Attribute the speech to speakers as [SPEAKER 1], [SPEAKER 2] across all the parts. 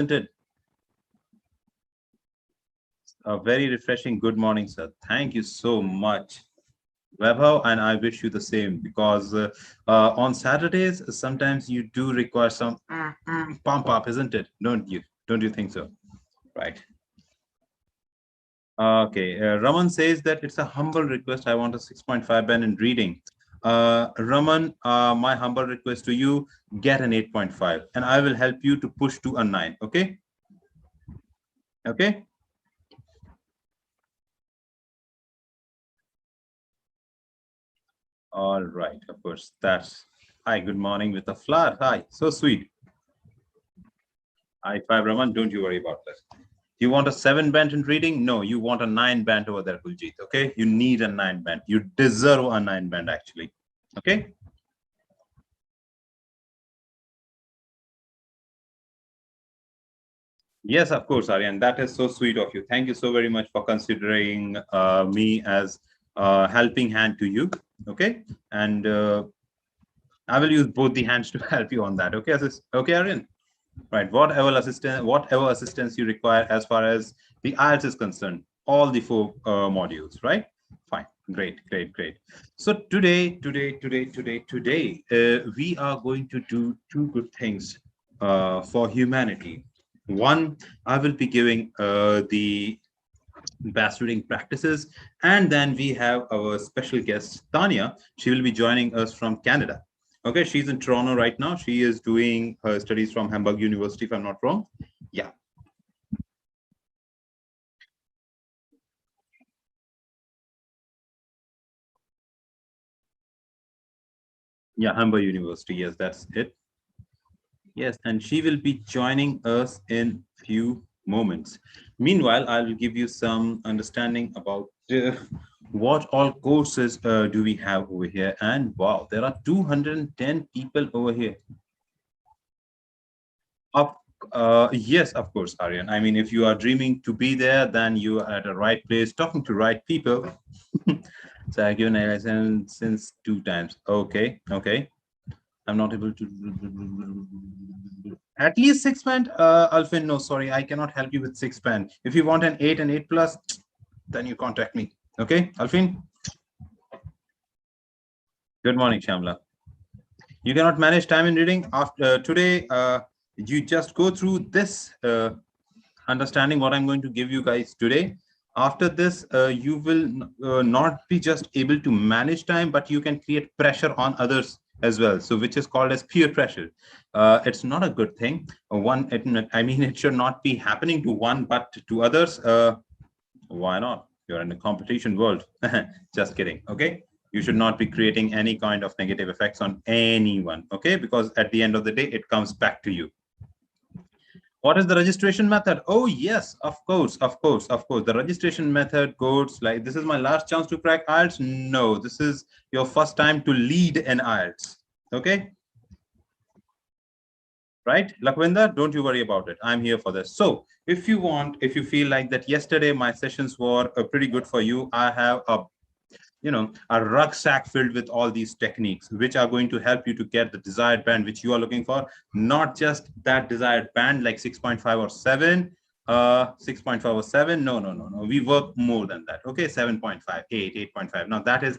[SPEAKER 1] isn't it? A very refreshing good morning, sir. Thank you so much, Vaibhav, and I wish you the same because on Saturdays sometimes you do require some pump up, isn't it? Don't you? Don't you think so? Right. Okay. Raman says that it's a humble request. I want a 6.5 band in reading. Raman, my humble request to you: get an 8.5, and I will help you to push to a 9. Okay. Okay. All right, of course. That's hi, good morning with a flower. Hi, so sweet. Hi, five Raman, don't you worry about that. You want a 7 band in reading? No, you want a 9 band over there, Kuljit. Okay, you need a 9 band. You deserve a 9 band actually. Okay. Yes, of course, Aryan. That is so sweet of you. Thank you so very much for considering me as a helping hand to you. Okay, and I will use both the hands to help you on that. Okay, okay, Aryan. Right, whatever assistance you require as far as the IELTS is concerned, all the 4 modules, right? Fine, great. So today, we are going to do 2 good things for humanity. One, I will be giving the best reading practices, and then we have our special guest Taniya. She will be joining us from Canada. Okay, she's in Toronto right now. She is doing her studies from Hamburg University, if I'm not wrong. Yeah. Yeah, Hamburg University. Yes, that's it. Yes, and she will be joining us in few moments. Meanwhile, I will give you some understanding about what all courses do we have over here. And wow, there are 210 people over here. Of yes, of course, Aryan. I mean, if you are dreaming to be there, then you are at the right place, talking to right people. So I've given a license since 2 times. Okay, okay. I'm not able to. At least 6 band. Alfin, no, sorry, I cannot help you with 6 band. If you want an 8 and 8 plus, then you contact me. Okay, Alfin. Good morning, Shamla. You cannot manage time in reading after today. You just go through this understanding what I'm going to give you guys today. After this, you will not be just able to manage time, but you can create pressure on others as well. So which is called as peer pressure. It's not a good thing. I mean, it should not be happening to one, but to others. Why not? You're in a competition world. Just kidding. Okay. You should not be creating any kind of negative effects on anyone. Okay. Because at the end of the day, it comes back to you. What is the registration method? Oh, yes, of course. The registration method goes like, this is my last chance to crack IELTS. No, this is your first time to lead an IELTS. Okay. Right, Lakwinder, don't you worry about it. I'm here for this. So if you feel like that yesterday my sessions were pretty good for you, I have a rucksack filled with all these techniques which are going to help you to get the desired band which you are looking for, not just that desired band like 6.5 or 7, 6.5 or 7. No, we work more than that. Okay, 7.5, 8, 8.5. Now that is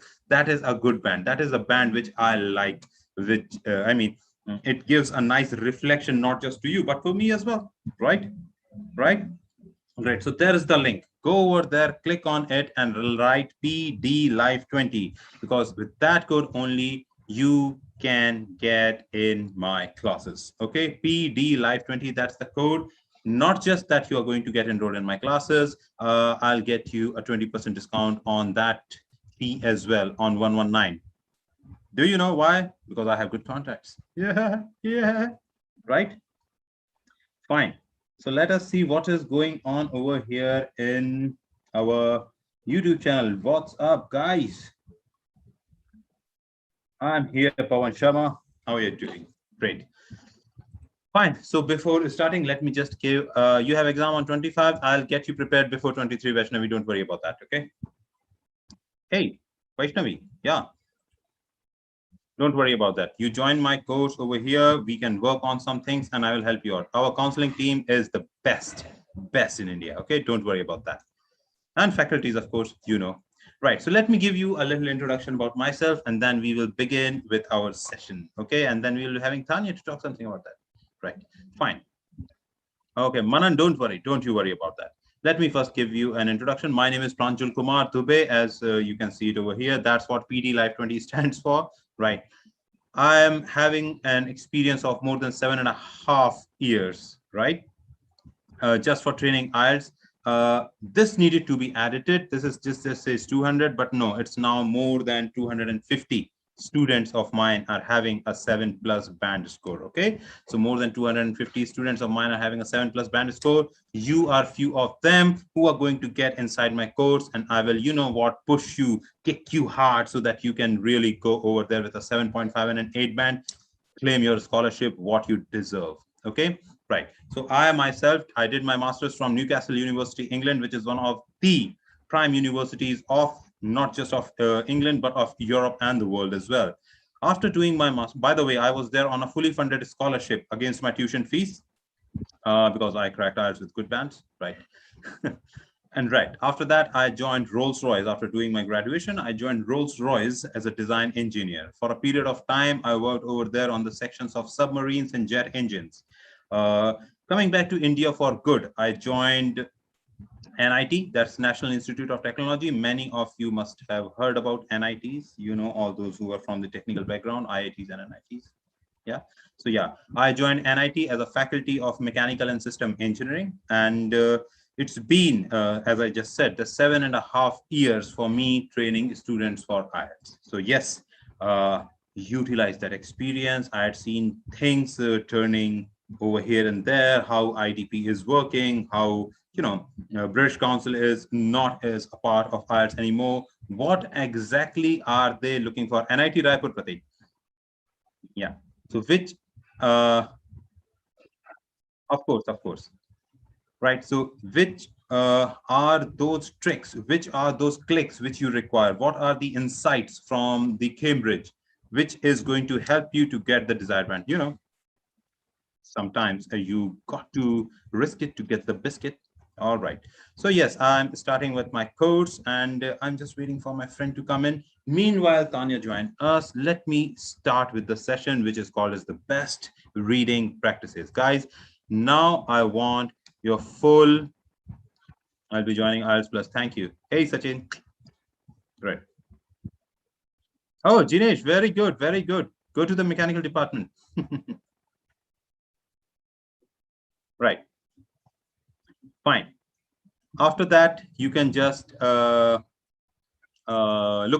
[SPEAKER 1] a good band. That is a band which I like, which I mean, it gives a nice reflection not just to you but for me as well. Right. Great. So there is the link. Go over there, click on it, and write PD Live 20, because with that code only you can get in my classes. Okay, PD Live 20. That's the code. Not just that you are going to get enrolled in my classes. I'll get you a 20% discount on that fee as well on 119. Do you know why? Because I have good contacts. Yeah. Right. Fine. So let us see what is going on over here in our YouTube channel. What's up, guys? I'm here, Pawan Sharma. How are you doing? Great. Fine. So before starting, let me just give, you have exam on 25. I'll get you prepared before 23, Vaishnavi. Don't worry about that, okay? Hey, Vaishnavi, yeah. Don't worry about that. You join my course over here. We can work on some things and I will help you out. Our counseling team is the best in India. Okay, don't worry about that. And faculties, of course, you know. Right, so let me give you a little introduction about myself and then we will begin with our session. Okay, and then we will be having Tanya to talk something about that. Right, fine. Okay, Manan, don't you worry about that. Let me first give you an introduction. My name is Pranjul Kumar Dubey, as you can see it over here. That's what PD Life 20 stands for, right? I am having an experience of more than 7.5 years, right? Just for training IELTS. This needed to be edited. This says 200, but no, it's now more than 250 students of mine are having a 7+ band score. Okay, so more than 250 students of mine are having a 7+ band score. You are few of them who are going to get inside my course, and I will, you know what, push you, kick you hard so that you can really go over there with a 7.5 and an 8 band, claim your scholarship, what you deserve. Okay, right. So I myself, I did my master's from Newcastle University, England, which is one of the prime universities of not just of England, but of Europe and the world as well. After doing my master, by the way, I was there on a fully funded scholarship against my tuition fees because I cracked IELTS with good bands, right? And right after that, I joined Rolls-Royce. After doing my graduation, I joined Rolls-Royce as a design engineer. For a period of time, I worked over there on the sections of submarines and jet engines. Uh, Coming back to India for good, I joined NIT, that's National Institute of Technology. Many of you must have heard about NITs. You know, all those who are from the technical background, IITs and NITs. Yeah. So yeah, I joined NIT as a faculty of mechanical and system engineering. And it's been, as I just said, the 7.5 years for me training students for IELTS. So yes, utilize that experience. I had seen things turning over here and there, how IDP is working, how, you know, British Council is not as a part of IELTS anymore. What exactly are they looking for? NIT Raipur, Pratik. Yeah. So which, uh, of course, right? So which are those tricks? Which are those clicks which you require? What are the insights from the Cambridge, which is going to help you to get the desired brand? You know, sometimes you got to risk it to get the biscuit. All right. So yes, I'm starting with my course and I'm just waiting for my friend to come in. Meanwhile, Tanya joined us. Let me start with the session, which is called as the best reading practices. Guys, now I want your full, I'll be joining IELTS Plus. Thank you. Hey, Sachin. Great. Oh, Jinesh, very good, very good. Go to the mechanical department. Right. Fine. After that, you can just look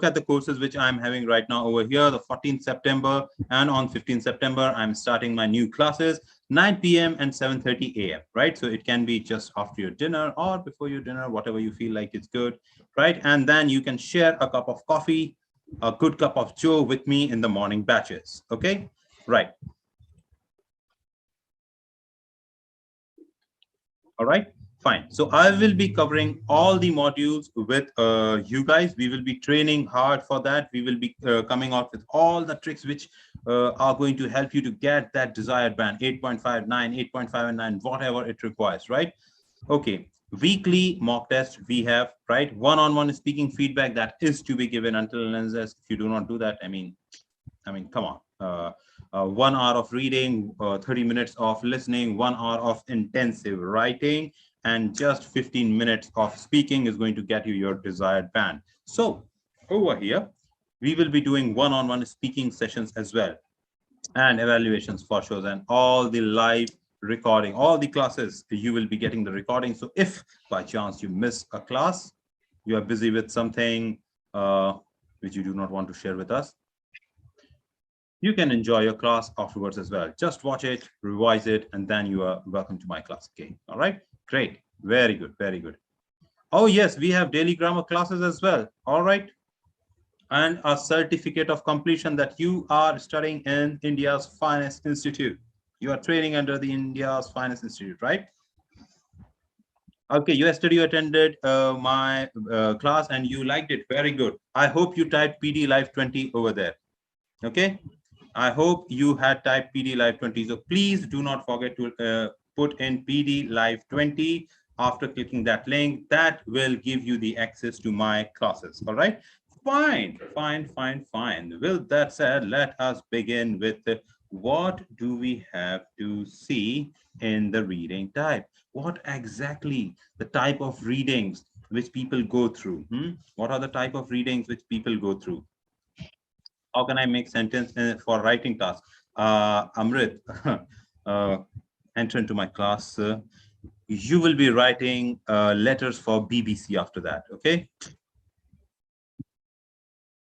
[SPEAKER 1] at the courses which I'm having right now over here, the 14th September and on 15th September, I'm starting my new classes, 9 p.m. and 7:30 a.m., right? So it can be just after your dinner or before your dinner, whatever you feel like it's good, right? And then you can share a cup of coffee, a good cup of joe with me in the morning batches, okay? Right. All right. Fine. So I will be covering all the modules with you guys. We will be training hard for that. We will be coming out with all the tricks which are going to help you to get that desired band, 8.5, 9, 8.5 and 9, whatever it requires, right? Okay. Weekly mock test we have, right? One-on-one speaking feedback that is to be given until unless if you do not do that, I mean, come on. 1 hour of reading, 30 minutes of listening, 1 hour of intensive writing, and just 15 minutes of speaking is going to get you your desired band. So over here, we will be doing one-on-one speaking sessions as well, and evaluations for sure, and all the live recording, all the classes, you will be getting the recording. So if by chance you miss a class, you are busy with something which you do not want to share with us, you can enjoy your class afterwards as well. Just watch it, revise it, and then you are welcome to my class again. All right, great, very good, very good. Oh yes, we have daily grammar classes as well. All right, and a certificate of completion that you are studying in India's finest institute. You are training under the India's finest institute, right? Okay, yesterday you attended my class and you liked it. Very good. I hope you typed PD Live 20 over there. Okay. I hope you had typed PD Live 20. So please do not forget to put in PD Live 20 after clicking that link. That will give you the access to my classes. All right. Fine, fine, fine, fine. With that said, let us begin with what do we have to see in the reading type? What exactly the type of readings which people go through? What are the type of readings which people go through? How can I make sentence for writing task? Amrit, uh, enter into my class. You will be writing letters for BBC after that. Okay.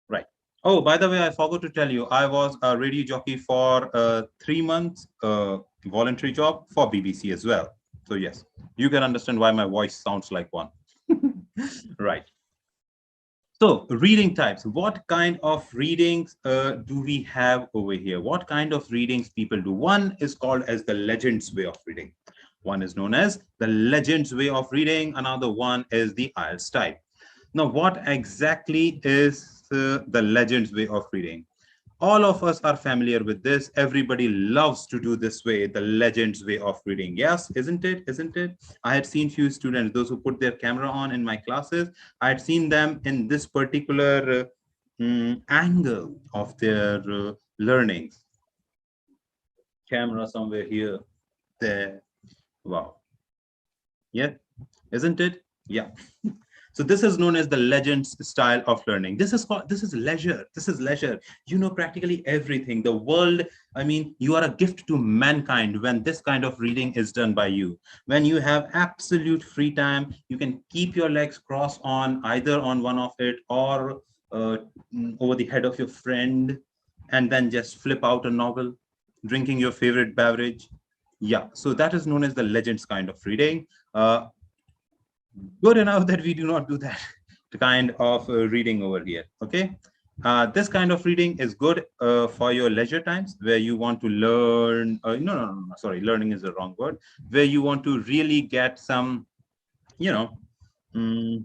[SPEAKER 1] Right. Oh, by the way, I forgot to tell you, I was a radio jockey for 3 months, voluntary job for BBC as well. So yes, you can understand why my voice sounds like one. Right. So reading types, what kind of readings do we have over here? What kind of readings people do? One is called as the legends way of reading. One is known as the legends way of reading. Another one is the IELTS type. Now, what exactly is the legends way of reading? All of us are familiar with this. Everybody loves to do this way, the legends way of reading. Yes, isn't it? Isn't it? I had seen few students, those who put their camera on in my classes. I had seen them in this particular angle of their learnings. Camera somewhere here, there. Wow. Yeah, isn't it? Yeah. So this is known as the legends style of learning. This is leisure. This is leisure. You know practically everything. The world, I mean, you are a gift to mankind when this kind of reading is done by you. When you have absolute free time, you can keep your legs crossed on either on one of it or over the head of your friend, and then just flip out a novel, drinking your favorite beverage. Yeah, so that is known as the legends kind of reading. Good enough that we do not do that kind of reading over here. Okay. This kind of reading is good for your leisure times where you want to learn. No, sorry, learning is the wrong word. Where you want to really get some, you know, mm,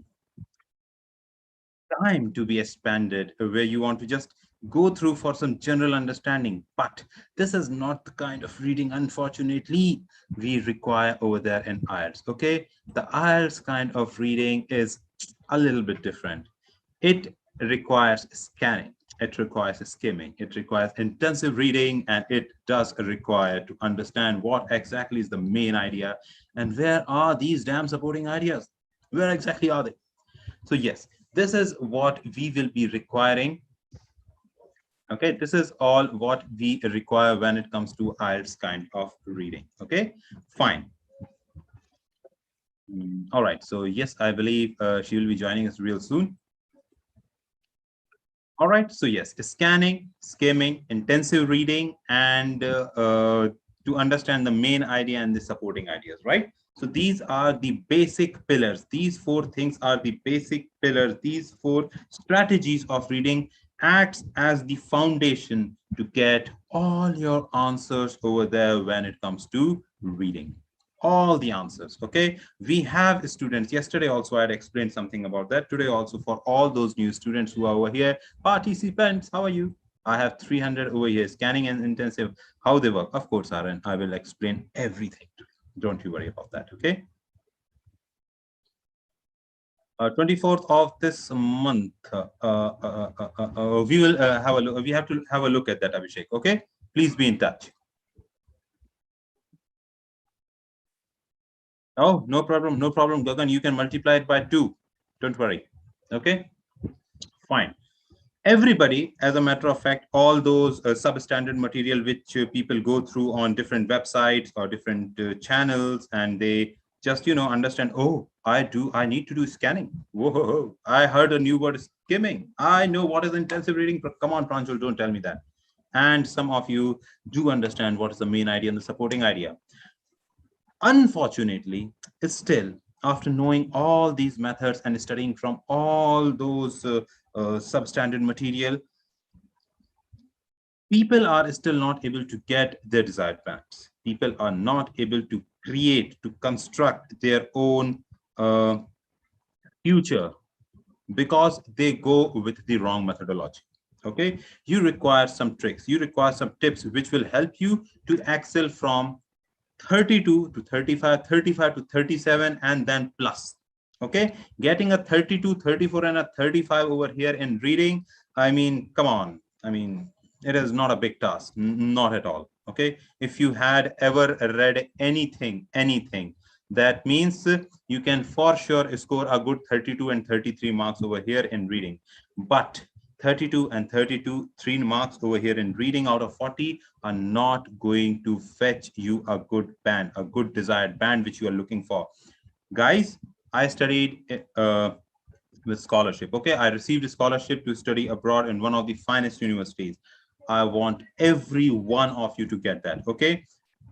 [SPEAKER 1] time to be expanded, where you want to just go through for some general understanding. But this is not the kind of reading, unfortunately, we require over there in IELTS. Okay, the IELTS kind of reading is a little bit different. It requires scanning. It requires skimming. It requires intensive reading, and it does require to understand what exactly is the main idea and where are these damn supporting ideas. Where exactly are they? So yes, this is what we will be requiring. Okay, this is all what we require when it comes to IELTS kind of reading. Okay, fine. All right, so yes, I believe she will be joining us real soon. All right, so yes, scanning, skimming, intensive reading, and to understand the main idea and the supporting ideas, right? So these are the basic pillars. These four things are the basic pillars. These four strategies of reading acts as the foundation to get all your answers over there when it comes to reading. All the answers. Okay, we have students. Yesterday also I had explained something about that. Today also, for all those new students who are over here, participants, how are you? I have 300 over here, scanning and intensive, how they work. Of course, Aaron, I will explain everything. Don't you worry about that. Okay, 24th of this month, we will have a look. We have to have a look at that, Abhishek. Okay, please be in touch. Oh, no problem, no problem, Gagan. You can multiply it by 2. Don't worry. Okay, fine. Everybody, as a matter of fact, all those substandard material which people go through on different websites or different channels, and they just understand, oh, I need to do scanning. Whoa, I heard a new word, skimming. I know what is intensive reading. Come on, Pranjul, don't tell me that. And some of you do understand what is the main idea and the supporting idea. Unfortunately, still, after knowing all these methods and studying from all those substandard material, people are still not able to get their desired facts. People are not able to create, to construct their own future because they go with the wrong methodology. Okay, you require some tricks, you require some tips which will help you to excel from 32 to 35, 35 to 37, and then plus. Okay, getting a 32, 34, and a 35 over here in reading, I mean, come on, I mean, it is not a big task, not at all. Okay, if you had ever read anything, that means you can for sure score a good 32 and 33 marks over here in reading. But 32 and 32, 3 marks over here in reading out of 40 are not going to fetch you a good band, a good desired band which you are looking for. Guys, I studied with scholarship. Okay, I received a scholarship to study abroad in one of the finest universities. I want every one of you to get that. Okay,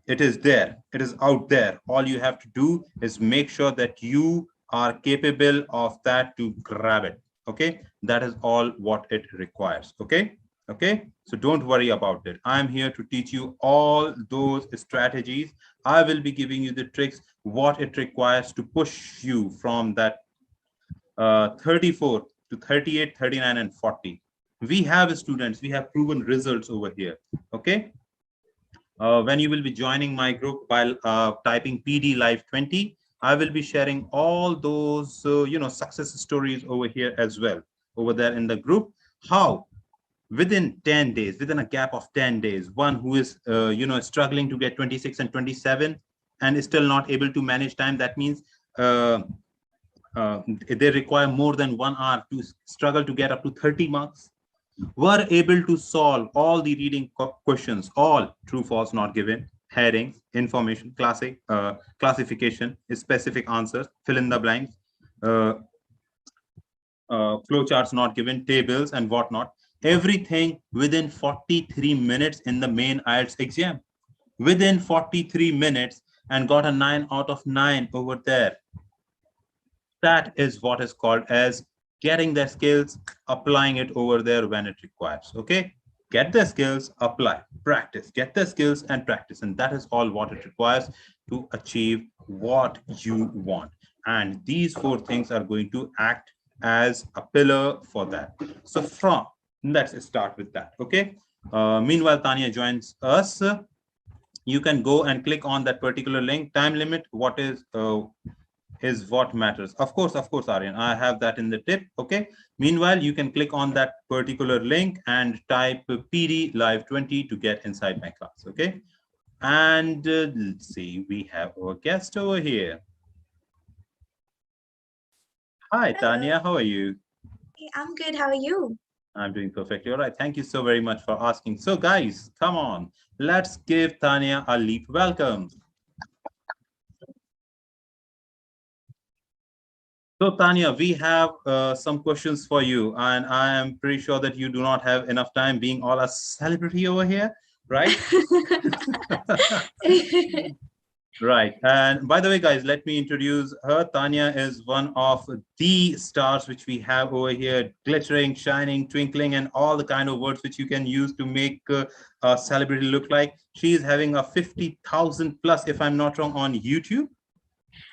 [SPEAKER 1] it is there, it is out there. All you have to do is make sure that you are capable of that to grab it. Okay, that is all what it requires. Okay, okay, so don't worry about it. I'm here to teach you all those strategies. I will be giving you the tricks, what it requires to push you from that 34 to 38, 39, and 40. We have students, we have proven results over here. Okay, when you will be joining my group while typing PD Live 20, I will be sharing all those success stories over here as well, over there in the group. How within 10 days, within a gap of 10 days, one who is struggling to get 26 and 27 and is still not able to manage time, that means they require more than 1 hour to struggle to get up to 30 marks, were able to solve all the reading questions, all true, false, not given, headings, information, classification, specific answers, fill in the blanks, flowcharts not given, tables, and whatnot. Everything within 43 minutes in the main IELTS exam. Within 43 minutes, and got a 9 out of 9 over there. That is what is called as getting the skills, applying it over there when it requires. Okay, get the skills, apply, practice, get the skills and practice, and that is all what it requires to achieve what you want. And these 4 things are going to act as a pillar for that. So let's start with that. Okay, meanwhile Taniya joins us. You can go and click on that particular link. Time limit, what is what matters. Of course, Aryan, I have that in the tip. Okay, meanwhile you can click on that particular link and type PD Live 20 to get inside my class. Okay, and let's see, we have our guest over here. Hi Taniya, how are you?
[SPEAKER 2] I'm good, how are you?
[SPEAKER 1] I'm doing perfectly all right. Thank you so very much for asking. So guys, come on, let's give Taniya a leap welcome. So Taniya, we have some questions for you, and I am pretty sure that you do not have enough time being all a celebrity over here, right? Right. And by the way, guys, let me introduce her. Taniya is one of the stars which we have over here, glittering, shining, twinkling, and all the kind of words which you can use to make a celebrity look like. She is having a 50,000 plus, if I'm not wrong, on YouTube.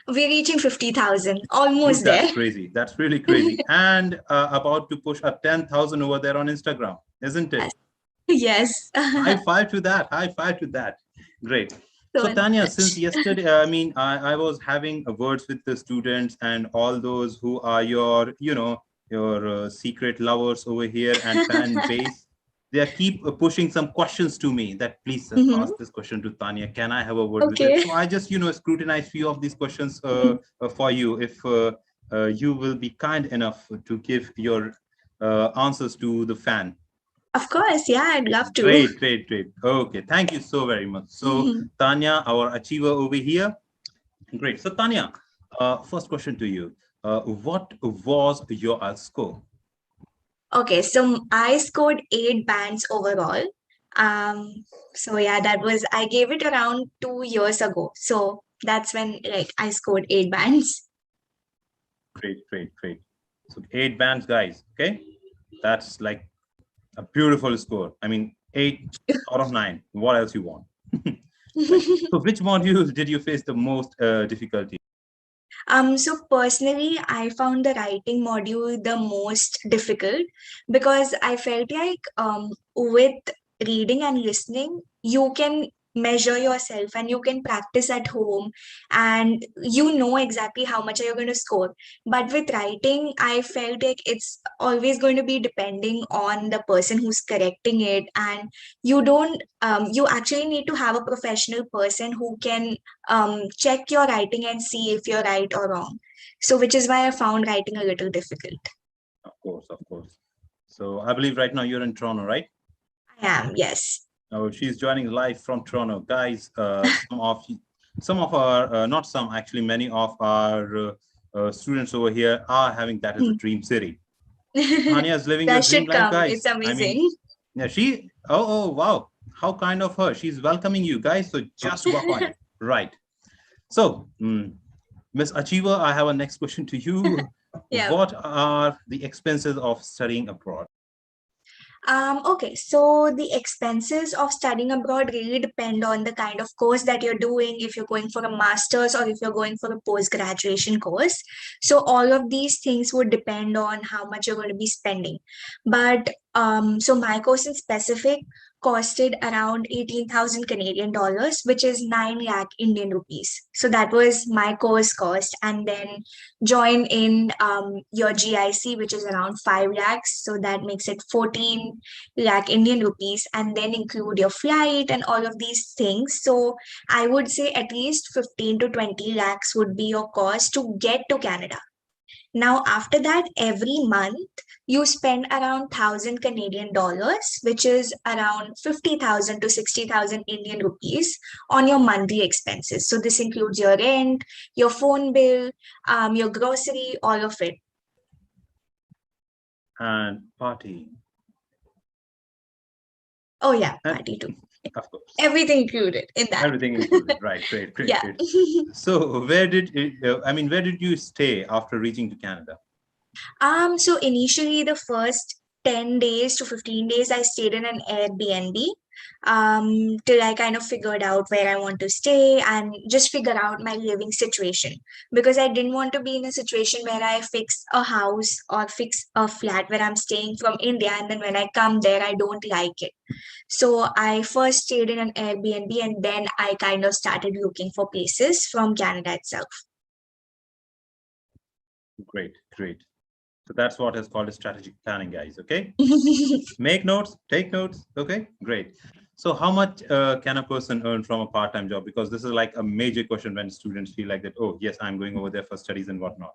[SPEAKER 2] We're reaching 50,000, almost
[SPEAKER 1] That's
[SPEAKER 2] there.
[SPEAKER 1] crazy. That's really crazy. And about to push a 10,000 over there on Instagram, isn't it?
[SPEAKER 2] Yes.
[SPEAKER 1] High five to that. High five to that. Great. So Taniya, since yesterday, I mean, I was having words with the students and all those who are your, your secret lovers over here and fan base. They keep pushing some questions to me that please ask this question to Taniya. Can I have a word with it? So I just, scrutinize few of these questions for you. If you will be kind enough to give your answers to the fan.
[SPEAKER 2] Of course, yeah, I'd love to.
[SPEAKER 1] Great, great, great. Okay, thank you so very much. So Taniya, our achiever over here. Great. So Taniya, first question to you. What was your IELTS score?
[SPEAKER 2] Okay, so I scored 8 bands overall. So yeah, I gave it around 2 years ago. So that's when I scored 8 bands.
[SPEAKER 1] Great, great, great. So 8 bands, guys. Okay, that's like a beautiful score. I mean, 8 out of 9. What else you want? So which modules did you face the most difficulty?
[SPEAKER 2] So personally, I found the writing module the most difficult because I felt like with reading and listening, you can measure yourself and you can practice at home and you know exactly how much are you going to score. But with writing, I felt like it's always going to be depending on the person who's correcting it, and you actually need to have a professional person who can check your writing and see if you're right or wrong. So, which is why I found writing a little difficult.
[SPEAKER 1] Of course, of course. So I believe right now you're in Toronto, right?
[SPEAKER 2] I am, yes.
[SPEAKER 1] Oh, she's joining live from Toronto, guys. Some of our, not some, actually, many of our students over here are having that as a dream city. Tanya is living your
[SPEAKER 2] That
[SPEAKER 1] dream
[SPEAKER 2] should
[SPEAKER 1] life,
[SPEAKER 2] come. It's
[SPEAKER 1] guys. I mean,
[SPEAKER 2] amazing.
[SPEAKER 1] yeah, oh, wow. How kind of her. She's welcoming you guys. So just work on it. Right. So, Miss Achiever, I have a next question to you.
[SPEAKER 2] Yeah.
[SPEAKER 1] What are the expenses of studying abroad?
[SPEAKER 2] Okay, so the expenses of studying abroad really depend on the kind of course that you're doing, if you're going for a master's or if you're going for a post-graduation course. So all of these things would depend on how much you're going to be spending. But so my course in specific costed around 18,000 Canadian dollars, which is 9 lakh Indian rupees. So that was my course cost. And then join in your GIC, which is around 5 lakhs. So that makes it 14 lakh Indian rupees, and then include your flight and all of these things. So I would say at least 15 to 20 lakhs would be your cost to get to Canada. Now, after that, every month you spend around 1,000 Canadian dollars, which is around 50,000 to 60,000 Indian rupees on your monthly expenses. So this includes your rent, your phone bill, your grocery, all of it.
[SPEAKER 1] And party.
[SPEAKER 2] Oh yeah, party too.
[SPEAKER 1] Of course.
[SPEAKER 2] Everything included in that.
[SPEAKER 1] Everything included. Right. Great. Great.
[SPEAKER 2] Yeah.
[SPEAKER 1] Great. So where did where did you stay after reaching to Canada?
[SPEAKER 2] So initially the first 10 days to 15 days, I stayed in an Airbnb till I kind of figured out where I want to stay and just figure out my living situation. Because I didn't want to be in a situation where I fix a house or fix a flat where I'm staying from India, and then when I come there, I don't like it. So I first stayed in an Airbnb and then I kind of started looking for places from Canada itself.
[SPEAKER 1] Great. Great. So that's what is called a strategic planning, guys. Okay. Make notes, take notes. Okay, great. So how much can a person earn from a part-time job? Because this is like a major question when students feel like that, oh, yes, I'm going over there for studies and whatnot.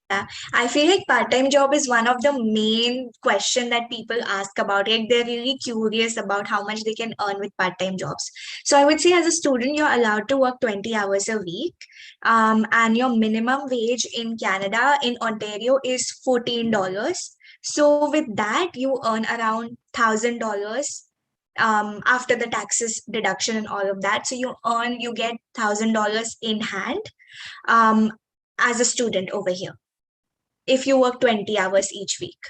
[SPEAKER 2] Yeah, I feel like part-time job is one of the main question that people ask about. Like they're really curious about how much they can earn with part-time jobs. So I would say as a student, you're allowed to work 20 hours a week. And your minimum wage in Canada, in Ontario, is $14. So with that, you earn around $1,000 after the taxes deduction and all of that. So you get $1,000 in hand as a student over here if you work 20 hours each week.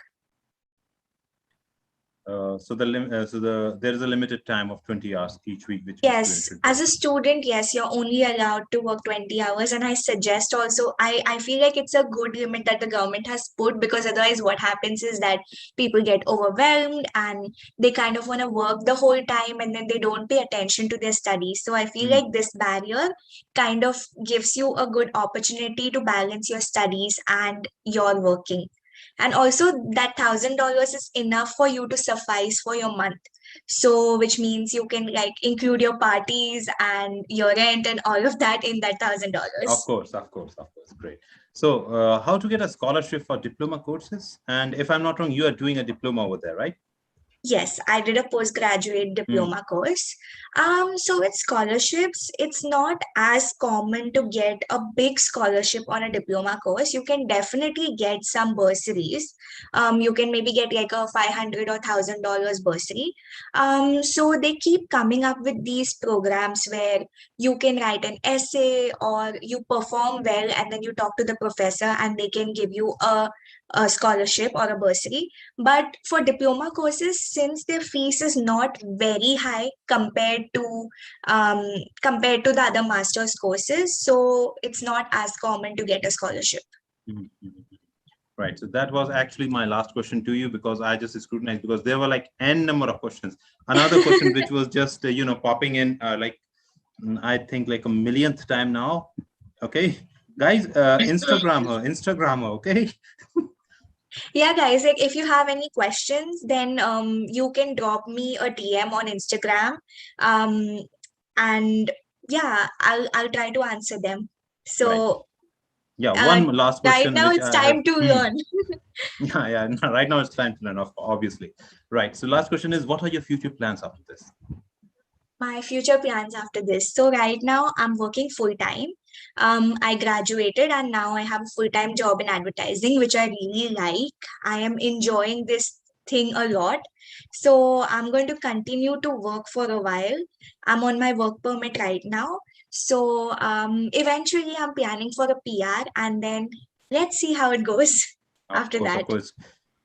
[SPEAKER 1] So there is a limited time of 20 hours each week, which
[SPEAKER 2] yes, as a student, yes, you're only allowed to work 20 hours. And I suggest also, I feel like it's a good limit that the government has put, because otherwise what happens is that people get overwhelmed and they kind of want to work the whole time and then they don't pay attention to their studies. So I feel like this barrier kind of gives you a good opportunity to balance your studies and your working. And also that $1,000 is enough for you to suffice for your month. So which means you can like include your parties and your rent and all of that in that $1,000.
[SPEAKER 1] Of course. Great. So how to get a scholarship for diploma courses? And if I'm not wrong, you are doing a diploma over there, right?
[SPEAKER 2] Yes, I did a postgraduate diploma course. So with scholarships, it's not as common to get a big scholarship on a diploma course. You can definitely get some bursaries. You can maybe get like a $500 or $1,000 bursary. So they keep coming up with these programs where you can write an essay or you perform well and then you talk to the professor and they can give you a scholarship or a bursary. But for diploma courses, since their fees is not very high compared to the other master's courses, so it's not as common to get a scholarship.
[SPEAKER 1] Mhm, mhm. Right. So that was actually my last question to you, because I just scrutinized, because there were like n number of questions. Another question which was just popping in I think like a millionth time now. Okay, guys, Instagram her. Okay.
[SPEAKER 2] Yeah, guys, like if you have any questions, then you can drop me a DM on Instagram. Um, and yeah, I'll try to answer them.
[SPEAKER 1] Right.
[SPEAKER 2] So
[SPEAKER 1] Yeah. One last
[SPEAKER 2] right
[SPEAKER 1] question
[SPEAKER 2] now
[SPEAKER 1] which
[SPEAKER 2] it's
[SPEAKER 1] I have.
[SPEAKER 2] time to learn.
[SPEAKER 1] Yeah. Yeah. No, right now it's time to learn, obviously. Right. So last question is, what are your future plans after this?
[SPEAKER 2] My future plans after this. So right now I'm working full time. I graduated and now I have a full time job in advertising, which I really like. I am enjoying this thing a lot. So I'm going to continue to work for a while. I'm on my work permit right now. So eventually I'm planning for a PR, and then let's see how it goes
[SPEAKER 1] Of
[SPEAKER 2] after
[SPEAKER 1] course, of
[SPEAKER 2] that.
[SPEAKER 1] course.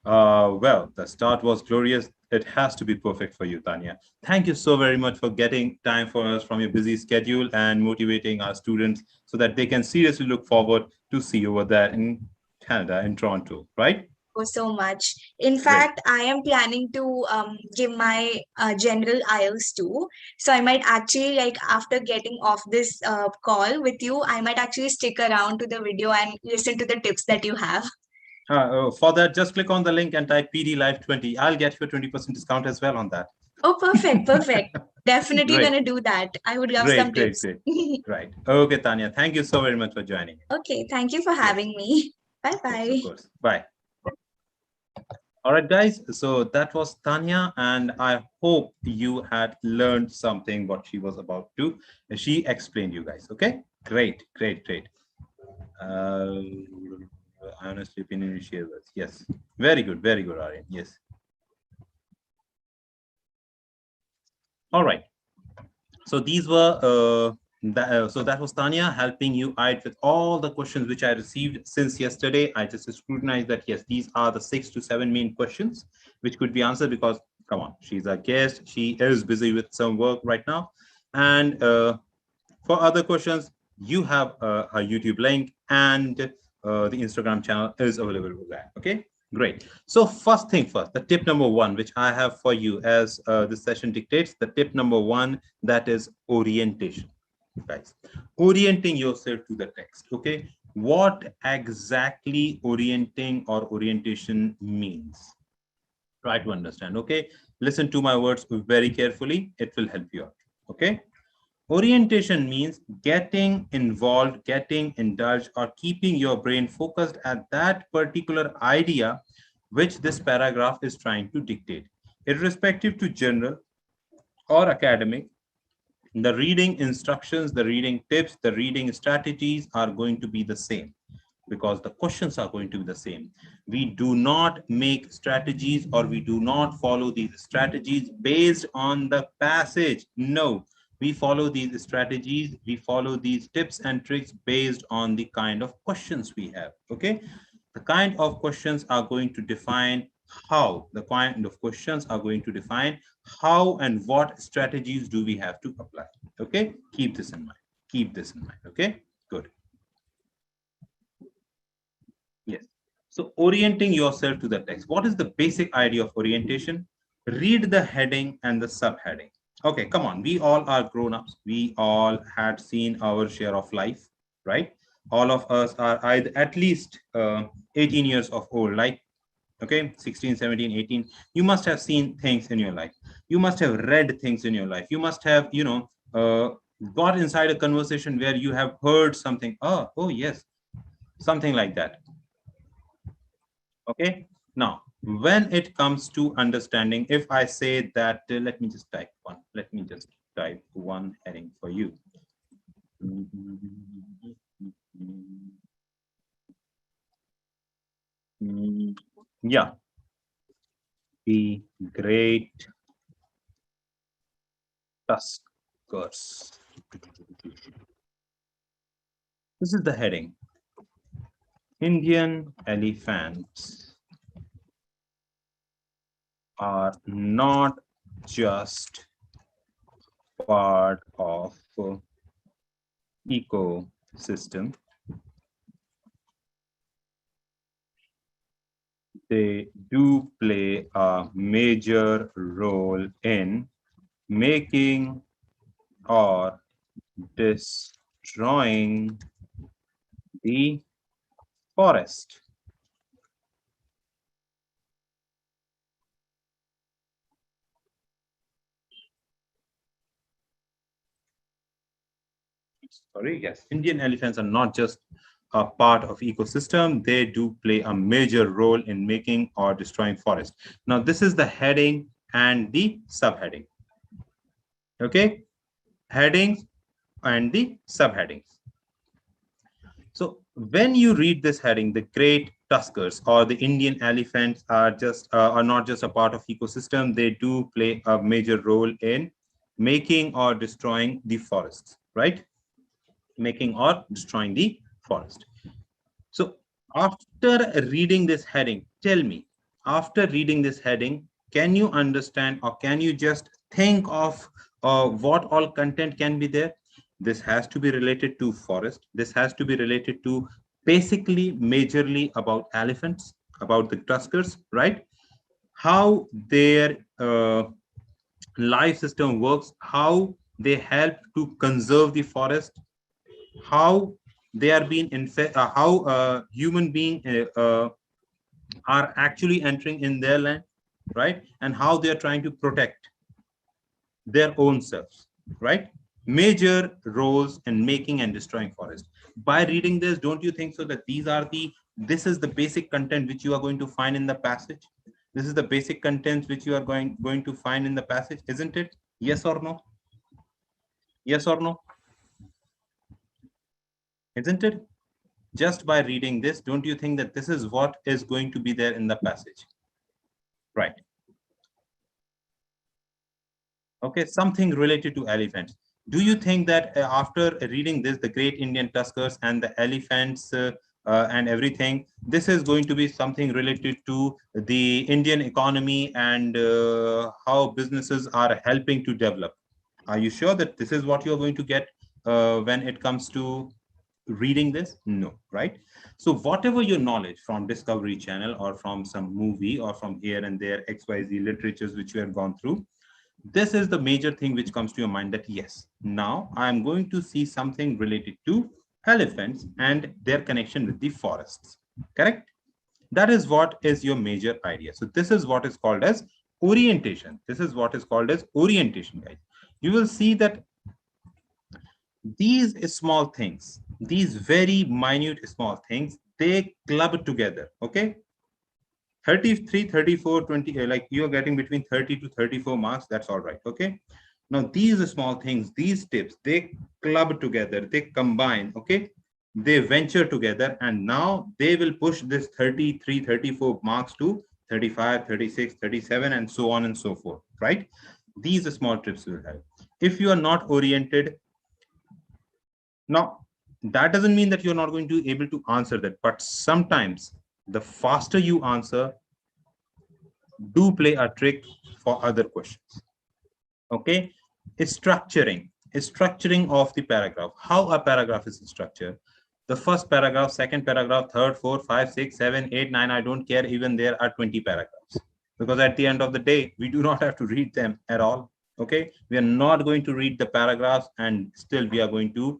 [SPEAKER 1] Well, the start was glorious. It has to be perfect for you, Taniya. Thank you so very much for getting time for us from your busy schedule and motivating our students so that they can seriously look forward to see you over there in Canada, in Toronto, right?
[SPEAKER 2] So much. In
[SPEAKER 1] Great.
[SPEAKER 2] fact, I am planning to give my general IELTS too. So I might actually, like, after getting off this call with you, I might actually stick around to the video and listen to the tips that you have.
[SPEAKER 1] For that, just click on the link and type PD Live 20. I'll get you a 20% discount as well on that.
[SPEAKER 2] Oh, perfect, perfect. Definitely
[SPEAKER 1] Great,
[SPEAKER 2] gonna do that. I would love
[SPEAKER 1] great,
[SPEAKER 2] some
[SPEAKER 1] great,
[SPEAKER 2] tips.
[SPEAKER 1] great. Right. Okay, Taniya, thank you so very much for joining.
[SPEAKER 2] Okay, thank you for
[SPEAKER 1] Yes,
[SPEAKER 2] having me. Bye
[SPEAKER 1] yes, of
[SPEAKER 2] bye.
[SPEAKER 1] course. Bye. All right, guys. So that was Taniya, and I hope you had learned something what she was about to. She explained you guys. Okay, great, great, great. Uh, Honestly, opinion shares. Yes, very good, Aryan. Yes. All right. So these were so that was Taniya helping you out with all the questions which I received since yesterday. I just scrutinized that yes, these are the 6 to 7 main questions which could be answered, because come on, she's a guest, she is busy with some work right now. And for other questions, you have a YouTube link, and the Instagram channel is available for that. Okay, great. So first thing first, the tip number one, which I have for you as this session dictates, the tip number one, that is orientation. Guys, orienting yourself to the text. Okay, what exactly orienting or orientation means? Try to understand. Okay, listen to my words very carefully. It will help you out. Okay. Orientation means getting involved, getting indulged, or keeping your brain focused at that particular idea which this paragraph is trying to dictate. Irrespective to general or academic, the reading instructions, the reading tips, the reading strategies are going to be the same, because the questions are going to be the same. We do not make strategies, or we do not follow these strategies based on the passage. No, we follow these strategies, we follow these tips and tricks based on the kind of questions we have. Okay, the kind of questions are going to define how, the kind of questions are going to define how and what strategies do we have to apply. Okay, keep this in mind, keep this in mind. Okay, good. Yes. So orienting yourself to the text. What is the basic idea of orientation? Read the heading and the subheading. Okay, come on. We all are grown-ups. We all had seen our share of life, right? All of us are either at least 18 years of old, like, okay, 16, 17, 18. You must have seen things in your life. You must have read things in your life. You must have, got inside a conversation where you have heard something. Oh, yes, something like that. Okay, now when it comes to understanding, if I say that, let me just type one heading for you. Yeah, the great tuskers. This is the heading. Indian elephants are not just part of ecosystem. They do play a major role in making or destroying the forest. Sorry, yes, Indian elephants are not just a part of ecosystem, they do play a major role in making or destroying forest. Now, this is the heading and the subheading. Okay, headings and the subheadings. So when you read this heading, the great tuskers or the Indian elephants are not just a part of ecosystem. They do play a major role in making or destroying the forests, right? Making or destroying the forest. So after reading this heading, tell me, after reading this heading, can you understand or can you just think of what all content can be there? This has to be related to forest. This has to be related to basically majorly about elephants, about the tuskers, right? How their life system works, how they help to conserve the forest, how they are being how human being are actually entering in their land, right? And how they are trying to protect their own selves, right? Major roles in making and destroying forest. By reading this, don't you think so that this is the basic content which you are going to find in the passage? This is the basic content which you are going to find in the passage, isn't it? Yes or no? Yes or no? Isn't it? Just by reading this, don't you think that this is what is going to be there in the passage? Right. Okay, something related to elephants. Do you think that after reading this, the great Indian tuskers and the elephants and everything, this is going to be something related to the Indian economy and how businesses are helping to develop? Are you sure that this is what you're going to get when it comes to reading this? No, right? So whatever your knowledge from Discovery Channel or from some movie or from here and there XYZ literatures which you have gone through, this is the major thing which comes to your mind that yes, now I'm going to see something related to elephants and their connection with the forests. Correct? That is what is your major idea. So this is what is called as orientation. This is what is called as orientation, guys. You will see that these small things, these very minute small things, they club together. Okay, 33, 34, 20, like you're getting between 30 to 34 marks, that's all right. Okay, now these small things, these tips, they club together, they combine. Okay, they venture together, and now they will push this 33, 34 marks to 35, 36, 37, and so on and so forth, right? These small tips will help. If you are not oriented, now, that doesn't mean that you're not going to be able to answer that, but sometimes the faster you answer, do play a trick for other questions. Okay, structuring of the paragraph. How a paragraph is structured. The first paragraph, second paragraph, third, fourth, 5, 6, 7, 8, 9, I don't care, even there are 20 paragraphs. Because at the end of the day, we do not have to read them at all. Okay, we are not going to read the paragraphs, and still we are going to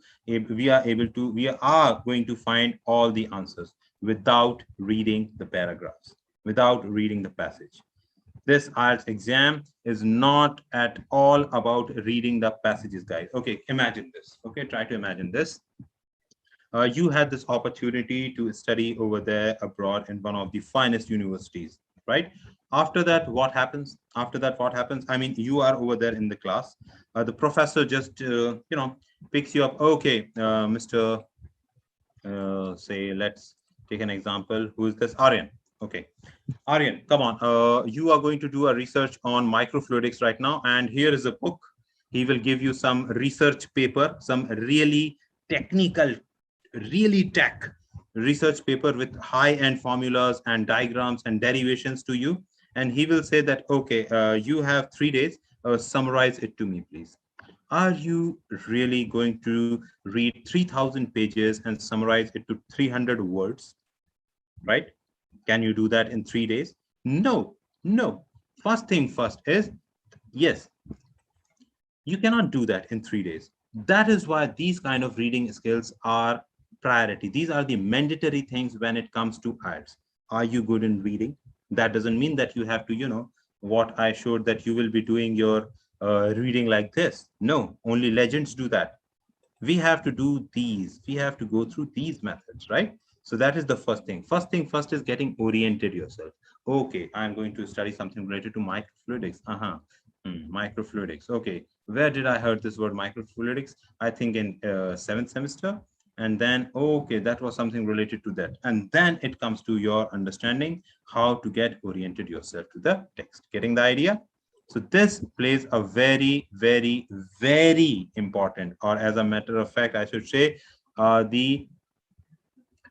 [SPEAKER 1] find all the answers without reading the paragraphs, without reading the passage. This IELTS exam is not at all about reading the passages, guys. Okay, imagine this. Okay, try to imagine this. You had this opportunity to study over there abroad in one of the finest universities, right? After that, what happens? After that, what happens? I mean, you are over there in the class. The professor just, picks you up. Okay, Mr. Say, let's take an example. Who is this? Aryan. Okay, Aryan, come on. You are going to do a research on microfluidics right now, and here is a book. He will give you some research paper, some really technical, really tech research paper with high-end formulas and diagrams and derivations to you. and he will say that, okay, you have 3 days, summarize it to me, please. Are you really going to read 3,000 pages and summarize it to 300 words, right? Can you do that in 3 days? No, no. First thing first is, yes, you cannot do that in 3 days. That is why these kind of reading skills are priority. These are the mandatory things when it comes to IELTS. Are you good in reading? That doesn't mean that you have to, what I showed, that you will be doing your reading like this. No, only legends do that. We have to do these. We have to go through these methods, right? So that is the first thing. First thing first is getting oriented yourself. Okay, I'm going to study something related to microfluidics. Microfluidics. Okay, where did I heard this word microfluidics? I think in 7th semester. And then, okay, that was something related to that. And then it comes to your understanding how to get oriented yourself to the text. Getting the idea? So this plays a very, very, very important, or as a matter of fact, I should say, the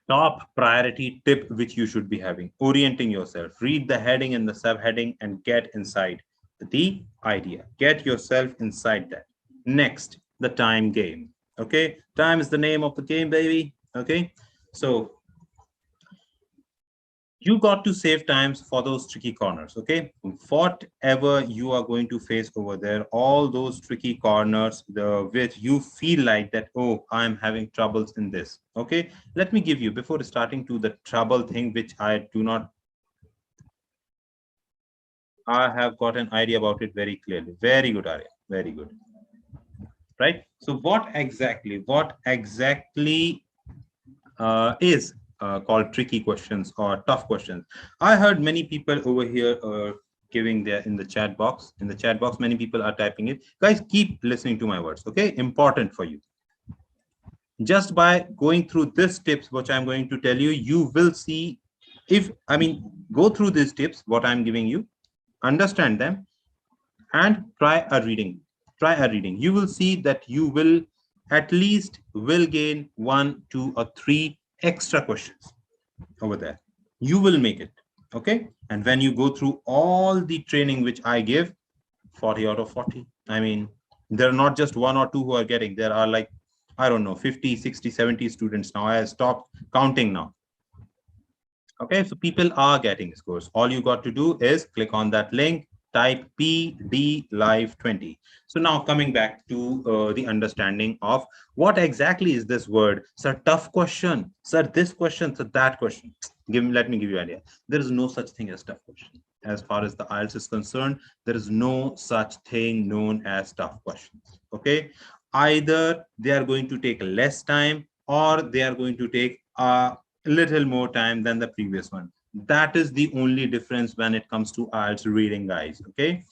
[SPEAKER 1] top priority tip which you should be having. Orienting yourself. Read the heading and the subheading and get inside the idea. Get yourself inside that. Next, the time game. Okay, time is the name of the game, baby. Okay, so you got to save times for those tricky corners. Okay, whatever you are going to face over there, all those tricky corners, which you feel like that, oh, I'm having troubles in this. Okay, let me give you, before starting to the trouble thing, which I have got an idea about it very clearly. Very good, Arya, very good. Right, so what exactly is called tricky questions or tough questions? I heard many people over here giving their in the chat box. In the chat box, many people are typing it. Guys, keep listening to my words, okay? Important for you. Just by going through these tips, which I'm going to tell you, you will see, go through these tips, what I'm giving you, understand them, and try a reading. You will see that you will at least gain 1, 2, or 3 extra questions over there. You will make it. Okay, and when you go through all the training which I give, 40 out of 40, there are not just 1 or 2 who are getting, there are like, I don't know, 50, 60, 70 students now. I have stopped counting now. Okay, so people are getting scores. All you got to do is click on that link, type PD Live 20. So now coming back to the understanding of what exactly is this word. Sir, tough question. Sir, this question. Sir, that question. Let me give you an idea. There is no such thing as tough question. As far as the IELTS is concerned, there is no such thing known as tough questions. Okay, either they are going to take less time or they are going to take a little more time than the previous one. That is the only difference when it comes to IELTS reading, guys. Okay,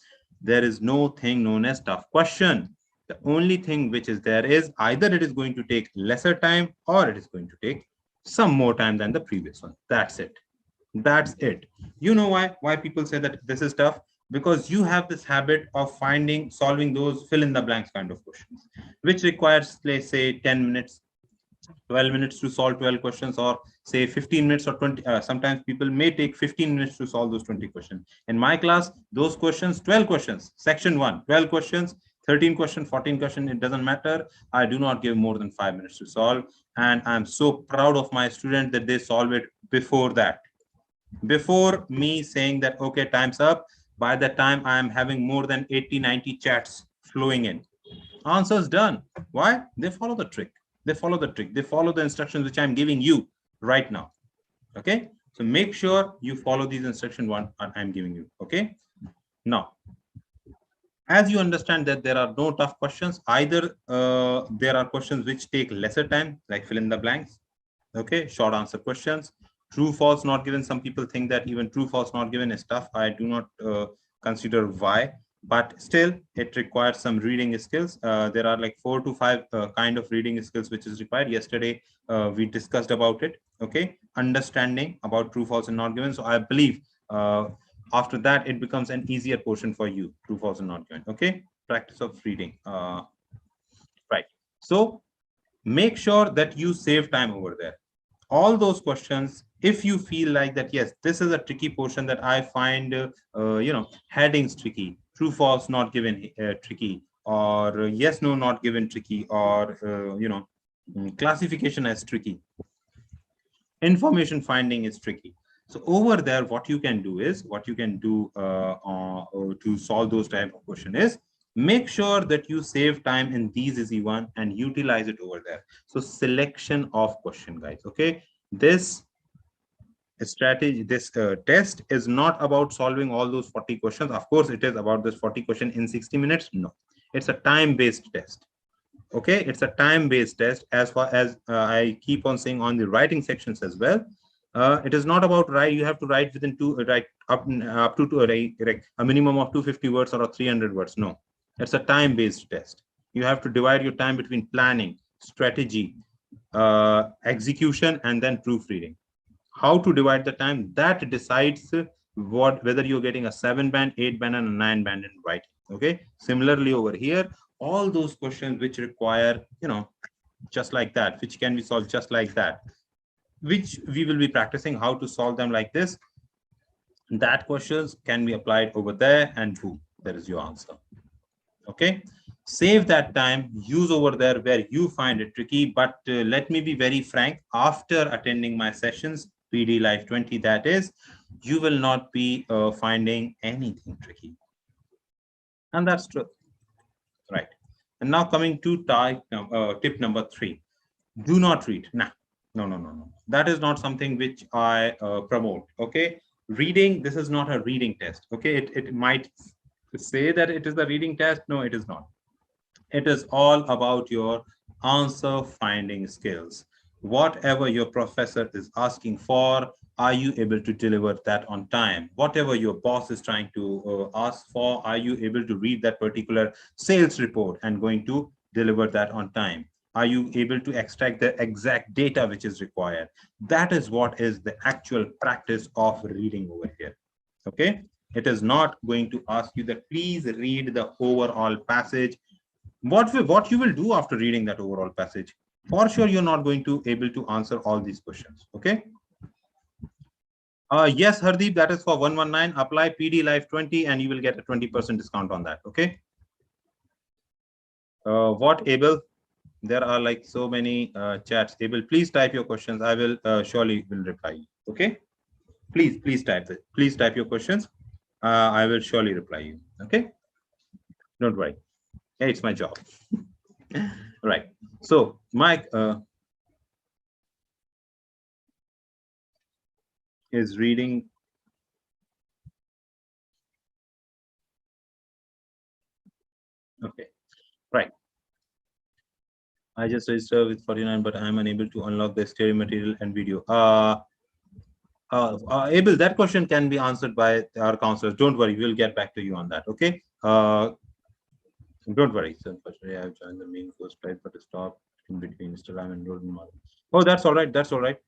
[SPEAKER 1] there is no thing known as tough question. The only thing which is there is either it is going to take lesser time or it is going to take some more time than the previous one. That's it. That's it. You know why people say that this is tough? Because you have this habit of solving those fill in the blanks kind of questions, which requires, let's say, 10 minutes, 12 minutes to solve 12 questions, or say 15 minutes or 20. Sometimes people may take 15 minutes to solve those 20 questions. In my class, those questions, 12 questions, section 1, 12 questions, 13 questions, 14 questions, it doesn't matter. I do not give more than 5 minutes to solve. And I'm so proud of my students that they solve it before that. Before me saying that, okay, time's up, by the time I am having more than 80, 90 chats flowing in. Answers done. Why? They follow the trick. They follow the instructions which I'm giving you right now. Okay, so make sure you follow these instructions I'm giving you. Okay, now as you understand that there are no tough questions, either there are questions which take lesser time, like fill in the blanks. Okay, short answer questions. True false not given, some people think that even true false not given is tough. I do not consider why, but still it requires some reading skills. There are like 4 to 5 kind of reading skills which is required. Yesterday we discussed about it. Okay, understanding about true false and not given. So I believe after that it becomes an easier portion for you, true false and not given. Okay, practice of reading. Right, so make sure that you save time over there. all those questions, if you feel like that, yes, this is a tricky portion that I find, headings tricky, true, false, not given tricky, or yes, no, not given tricky, or, classification as tricky, information finding is tricky. So over there, what you can do to solve those type of question is, make sure that you save time in these easy one and utilize it over there. So selection of question, guys. Okay, this strategy, this test is not about solving all those 40 questions. Of course, it is about this 40 question in 60 minutes. No, it's a time-based test. Okay, it's a time-based test. As far as I keep on saying on the writing sections as well, it is not about you have to write within up to a minimum of 250 words or 300 words. No, it's a time-based test. You have to divide your time between planning, strategy, execution, and then proofreading. How to divide the time, that decides whether you're getting a 7-band, 8-band, and a 9-band in writing. Okay, similarly over here, all those questions which require, just like that, which can be solved just like that, which we will be practicing how to solve them like this, that questions can be applied over there, and boom, there is your answer. Okay, save that time, use over there where you find it tricky. But let me be very frank, after attending my sessions, PD Life 20, that is, you will not be finding anything tricky. And that's true. Right. And now coming to tip number 3. Do not read. Nah, no. That is not something which I promote. Okay. Reading, this is not a reading test. Okay. It might say that it is the reading test. No, it is not. It is all about your answer finding skills. Whatever your professor is asking for, are you able to deliver that on time? Whatever your boss is trying to ask for, are you able to read that particular sales report and going to deliver that on time? Are you able to extract the exact data which is required? That is what is the actual practice of reading over here. Okay, it is not going to ask you that please read the overall passage. What you will do after reading that overall passage, for sure you're not going to able to answer all these questions. Okay. Yes, Hardeep, that is for 119. Apply PD Life 20 and you will get a 20% discount on that. Okay. What, Abel? There are like so many chats. Abel, please type your questions. I will surely will reply. Okay. Please type it. Please type your questions. I will surely reply you. Okay. Don't worry. Hey, it's my job. Right. So Mike is reading. Okay. Right. I just registered with 49, but I'm unable to unlock the stereo material and video. Abel, that question can be answered by our counselors. Don't worry, we'll get back to you on that. Okay. Don't worry. So unfortunately, I've joined the main course right, but stopped in between Instagram and Road. Oh, that's all right. That's all right.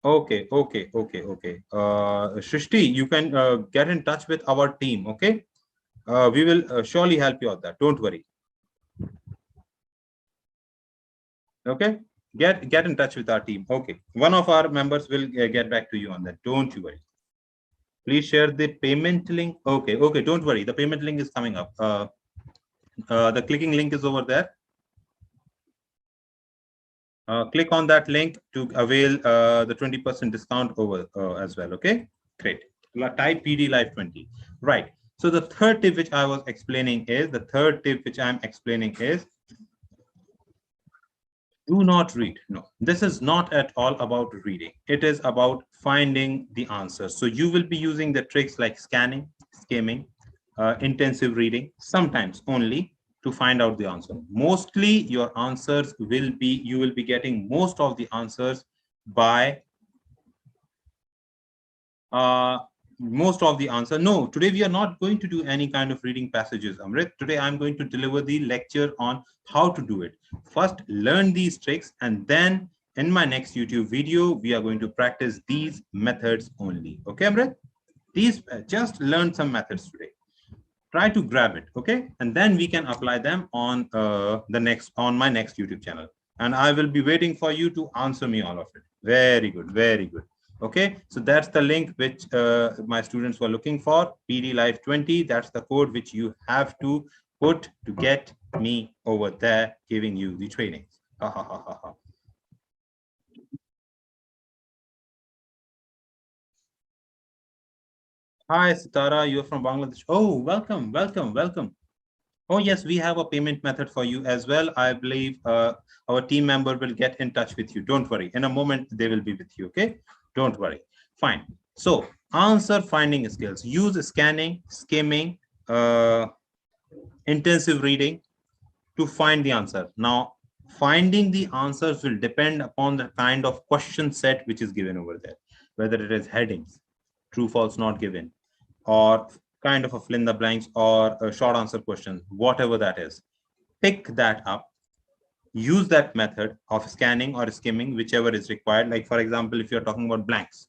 [SPEAKER 1] Okay. Shrishti, you can get in touch with our team. Okay. We will surely help you out there. Don't worry. Okay. Get in touch with our team. Okay. One of our members will get back to you on that. Don't you worry. Please share the payment link. Okay. Don't worry. The payment link is coming up. The clicking link is over there. Click on that link to avail the 20% discount over as well. Okay, great. Type PD Live 20. Right. So the third tip which I was explaining is, do not read. No, this is not at all about reading. It is about finding the answers. So you will be using the tricks like scanning, skimming, intensive reading, sometimes only, to find out the answer. Mostly your answers will be, you will be getting most of the answers by no, today we are not going to do any kind of reading passages, Amrit. Today I'm going to deliver the lecture on how to do it. First learn these tricks, and then in my next YouTube video we are going to practice these methods only. Okay, Amrit, these just learn some methods today. Try to grab it. Okay, and then we can apply them on my next YouTube channel. and I will be waiting for you to answer me all of it. Very good, very good. Okay, so that's the link which my students were looking for, PD Live 20. That's the code which you have to put to get me over there giving you the training. Ha, ha, ha, ha, ha. Hi, Sitara, you're from Bangladesh. Oh, welcome, welcome, welcome. Oh, yes, we have a payment method for you as well. I believe our team member will get in touch with you. Don't worry. In a moment, they will be with you. Okay, don't worry. Fine. So answer finding skills. Use scanning, skimming, intensive reading to find the answer. Now, finding the answers will depend upon the kind of question set which is given over there, whether it is headings, true, false, not given, or kind of a fill in the blanks or a short answer question, whatever that is. Pick that up, use that method of scanning or skimming, whichever is required. Like, for example, if you're talking about blanks,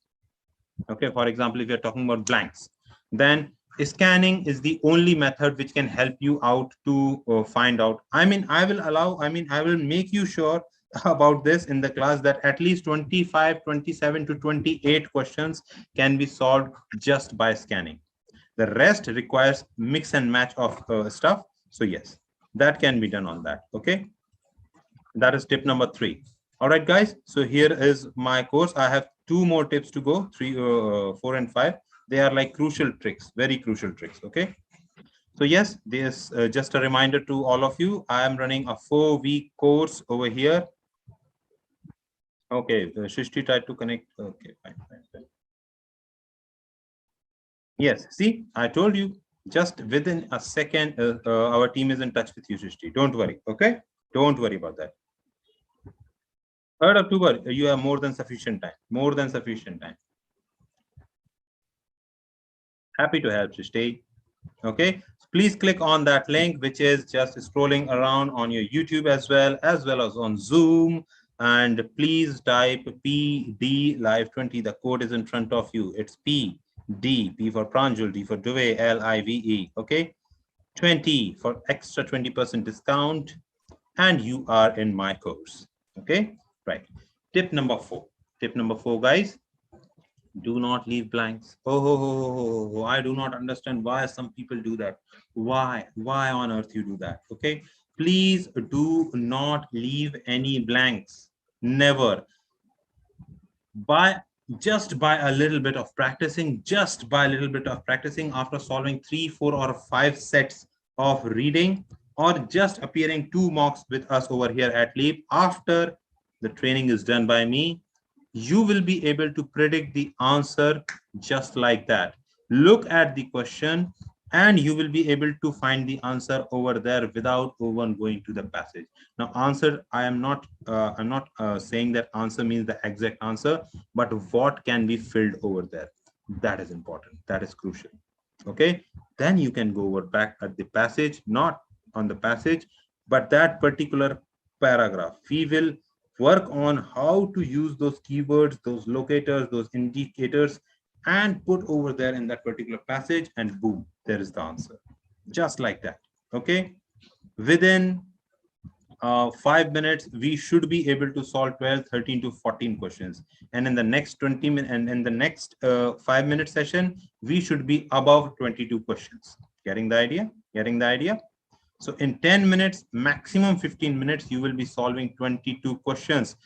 [SPEAKER 1] okay, for example, if you're talking about blanks, then scanning is the only method which can help you out to find out. I mean, I will make you sure about this in the class that at least 25, 27 to 28 questions can be solved just by scanning. The rest requires mix and match of stuff. So yes, that can be done on that. Okay, that is tip number 3. All right, guys. So here is my course. I have 2 more tips to go, 3, 4, and 5. They are like crucial tricks, very crucial tricks. Okay. So yes, this just a reminder to all of you. I am running a 4-week course over here. Okay, Shrishti tried to connect. Okay, fine, fine, fine. Yes, see, I told you, just within a second, our team is in touch with you, Shrishti. Don't worry, okay? Don't worry about that. 3rd October, you have more than sufficient time. More than sufficient time. Happy to help, Shrishti. Okay, please click on that link, which is just scrolling around on your YouTube as well as on Zoom. And please type PD Live 20. The code is in front of you. It's P for Pranjul, D for Dubey, LIVE. Okay, 20 for extra 20% discount, and you are in my course. Okay, right. Tip number 4. Tip number 4, guys. Do not leave blanks. Oh, I do not understand why some people do that. Why on earth you do that? Okay, please do not leave any blanks. Never. Just by a little bit of practicing, after solving 3, 4, or 5 sets of reading, or just appearing 2 mocks with us over here at Leap, after the training is done by me, you will be able to predict the answer just like that. Look at the question and you will be able to find the answer over there without even going to the passage. Now, answer, I'm not saying that answer means the exact answer, but what can be filled over there. That is important. That is crucial. Okay, then you can go over back at the passage, not on the passage, but that particular paragraph. We will work on how to use those keywords, those locators, those indicators, and put over there in that particular passage, and boom, there is the answer. Just like that. Okay, within 5 minutes, we should be able to solve 12, 13 to 14 questions. And in the next 20 minutes, and in the next 5-minute session, we should be above 22 questions. Getting the idea? Getting the idea? So in 10 minutes, maximum 15 minutes, you will be solving 22 questions.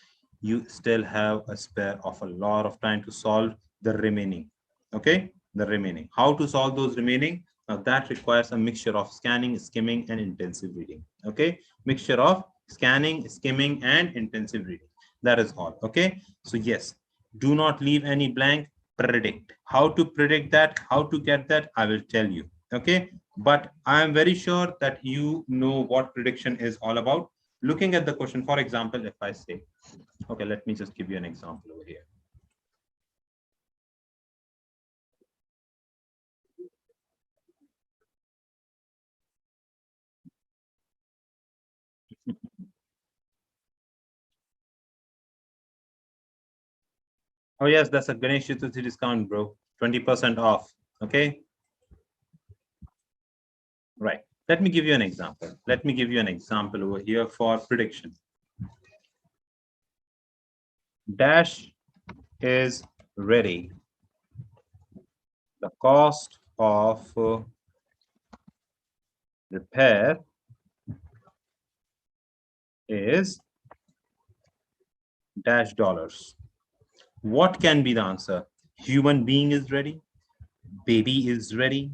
[SPEAKER 1] You still have a spare of a lot of time to solve the remaining. Okay, the remaining. How to solve those remaining? Now that requires a mixture of scanning, skimming, and intensive reading. Okay, mixture of scanning, skimming, and intensive reading. That is all. Okay, so yes, do not leave any blank. Predict. How to predict that? How to get that? I will tell you. Okay, but I am very sure that you know what prediction is all about. Looking at the question, for example, if I say, okay, let me just give you an example over here. Oh yes, that's a Ganesh Chaturthi discount, bro. 20% off. Okay. Right. Let me give you an example. Let me give you an example over here for prediction. dash is ready. The cost of repair is dash dollars. What can be the answer? Human being is ready. Baby is ready.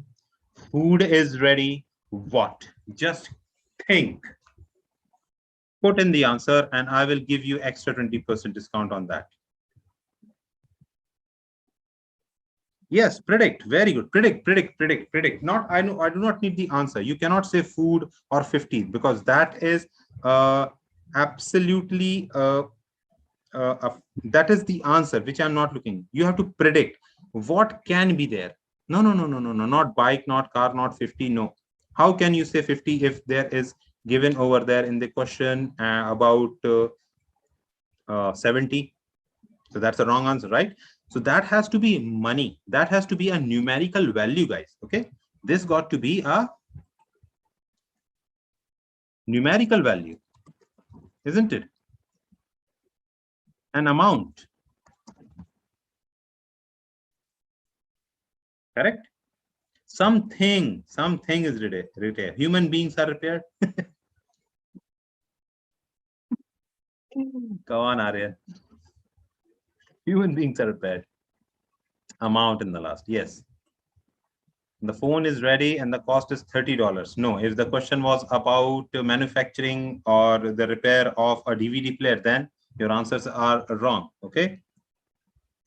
[SPEAKER 1] Food is ready. What? Just think. Put in the answer and I will give you extra 20% discount on that. Yes, predict. Very good. Predict. Not, I know, I do not need the answer. You cannot say food or 50 because that is absolutely that is the answer which I'm not looking. You have to predict what can be there. No, not bike, not car, not 50. No. How can you say 50 if there is given over there in the question about 70? So that's the wrong answer, right? So that has to be money. That has to be a numerical value, guys. Okay. This got to be a numerical value, isn't it? An amount. Correct? Something is repaired. Human beings are repaired. Go on, Arya. Human beings are repaired. Amount in the last. Yes. The phone is ready and the cost is $30. No, if the question was about manufacturing or the repair of a DVD player, then your answers are wrong. Okay.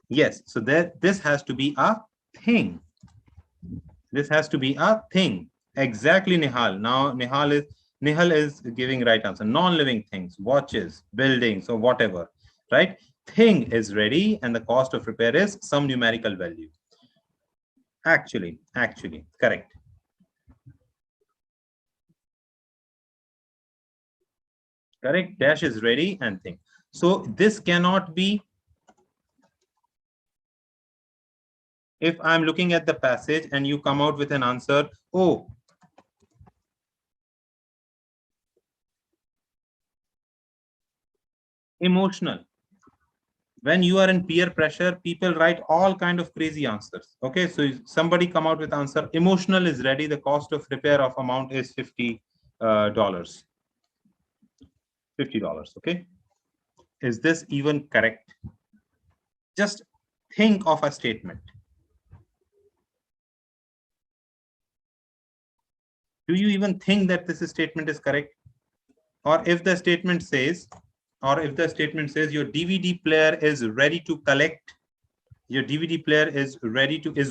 [SPEAKER 1] Yes. So this has to be a thing. This has to be a thing. Exactly, Nihal. Now Nihal is giving right answer. Non-living things, watches, buildings, or whatever. Right? Thing is ready, and the cost of repair is some numerical value. Actually, correct. Correct. Dash is ready and thing. So this cannot be. If I'm looking at the passage and you come out with an answer, oh, emotional. When you are in peer pressure, people write all kind of crazy answers. Okay, so somebody come out with answer, emotional is ready, the cost of repair of amount is $50. $50. Okay, is this even correct? Just think of a statement. Do you even think that this statement is correct? Or if the statement says, your DVD player is ready to collect, your DVD player is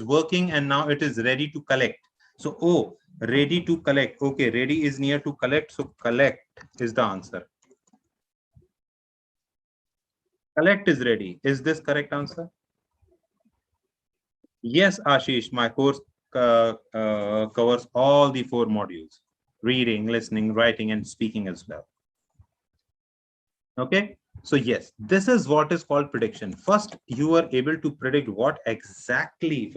[SPEAKER 1] working and now it is ready to collect. So, oh, ready to collect. Okay, ready is near to collect. So collect is the answer. Collect is ready. Is this correct answer? Yes, Ashish, my course covers all the 4 modules: reading, listening, writing, and speaking as well. Okay, so yes, this is what is called prediction. First, you are able to predict what exactly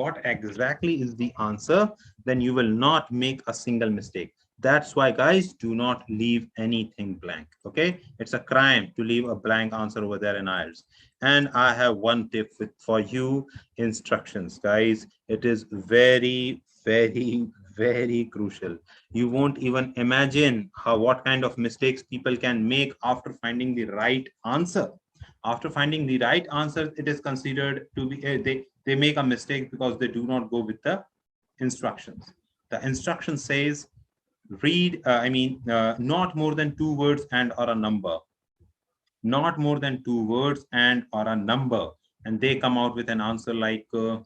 [SPEAKER 1] is the answer, then you will not make a single mistake. That's why, guys, do not leave anything blank. Okay, it's a crime to leave a blank answer over there in IELTS. And I have one tip for you: instructions, guys. It is very, very crucial. You won't even imagine what kind of mistakes people can make after finding the right answer. After finding the right answer, it is considered to be they make a mistake because they do not go with the instructions. The instruction says read not more than 2 words and or a number. Not more than 2 words and or a number, and they come out with an answer like the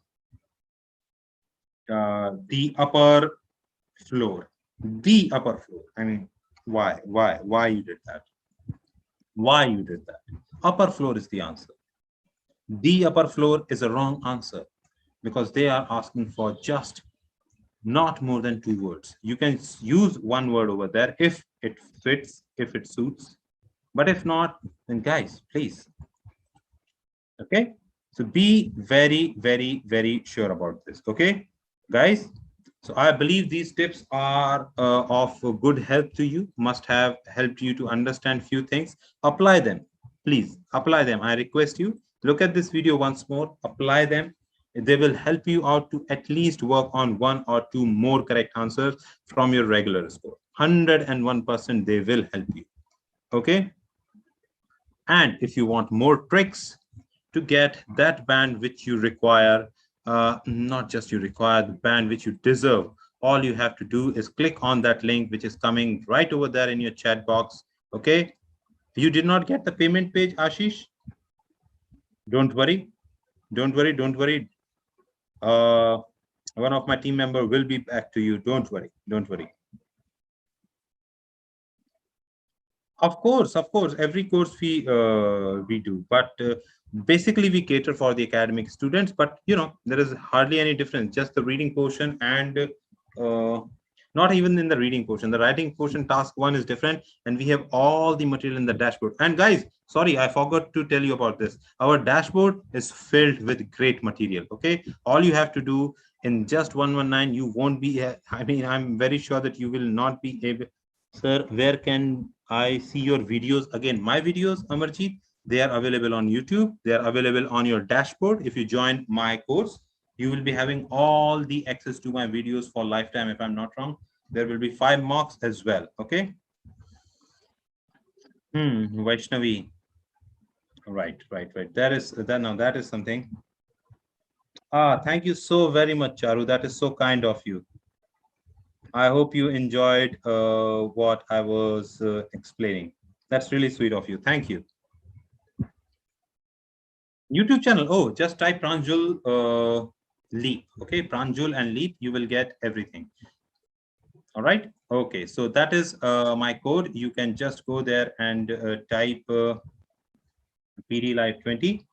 [SPEAKER 1] upper floor. The upper floor. I mean, why you did that? Why you did that? Upper floor is the answer. The upper floor is a wrong answer because they are asking for just not more than 2 words. You can use 1 word over there if it fits, if it suits, but if not, then guys, please. Okay, so be very sure about this. Okay, guys. So I believe these tips are of good help to you, must have helped you to understand few things. Apply them. Please apply them. I request you, look at this video once more, apply them. They will help you out to at least work on 1 or 2 more correct answers from your regular score. 101% they will help you. Okay. And if you want more tricks to get that band which you require, not just you require, the band which you deserve, all you have to do is click on that link which is coming right over there in your chat box. Okay. You did not get the payment page, Ashish? Don't worry. Don't worry. Don't worry. One of my team member will be back to you. Don't worry. Don't worry. Of course, every course we do, but basically we cater for the academic students. But you know, there is hardly any difference. Just the reading portion and not even in the reading portion. The writing portion, task 1 is different, and we have all the material in the dashboard. And guys, sorry, I forgot to tell you about this. Our dashboard is filled with great material. Okay, all you have to do in just 119, you won't be. I mean, I'm very sure that you will not be able. Sir, where can I see your videos? Again, my videos, Amarjeet, they are available on YouTube. They are available on your dashboard. If you join my course, you will be having all the access to my videos for lifetime, if I'm not wrong. There will be 5 marks as well. Okay. Vaishnavi. Right. That is that. Now that is something. Thank you so very much, Charu. That is so kind of you. I hope you enjoyed what I was explaining. That's really sweet of you. Thank you. YouTube channel. Oh, just type Pranjul Leap. Okay, Pranjul and Leap. You will get everything. All right. Okay, so that is my code. You can just go there and type PD Live 20.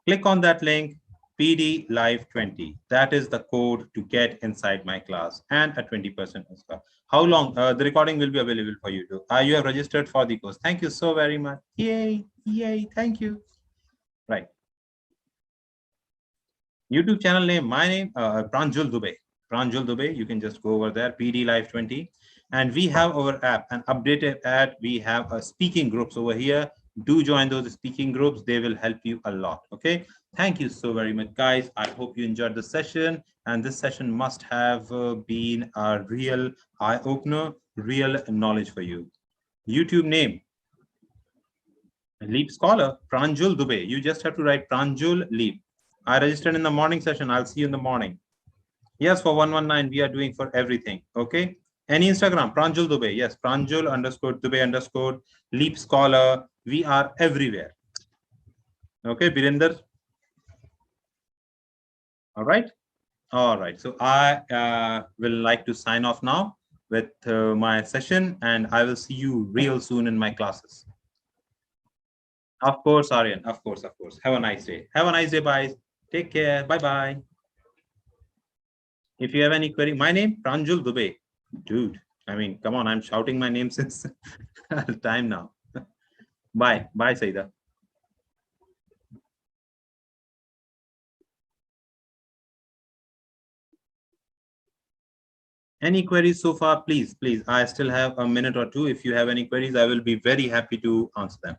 [SPEAKER 1] Click on that link. PD Live 20. That is the code to get inside my class, and a 20% as well. How long? The recording will be available for you too. You have registered for the course. Thank you so very much. Yay, yay, thank you. Right. YouTube channel name, my name, Pranjul Dubey. Pranjul Dubey, you can just go over there, PD Live 20. And we have our app, an updated app. We have a speaking groups over here. Do join those speaking groups. They will help you a lot. Okay. Thank you so very much, guys. I hope you enjoyed the session. And this session must have been a real eye-opener, real knowledge for you. YouTube name, LeapScholar, Pranjul Dubey. You just have to write Pranjul Leap. I registered in the morning session. I'll see you in the morning. Yes, for 119, we are doing for everything. Okay. Any Instagram, Pranjul Dubey. Yes, Pranjul _Dubey LeapScholar. We are everywhere. Okay, Birinder. All right. All right. So I will like to sign off now with my session, and I will see you real soon in my classes. Of course, Aryan. Of course. Have a nice day. Have a nice day, guys. Take care. Bye-bye. If you have any query, my name, Pranjul Dubey. Dude, I mean, come on, I'm shouting my name since time now. Bye. Bye, Saida. Any queries so far? Please. I still have a minute or two. If you have any queries, I will be very happy to answer them.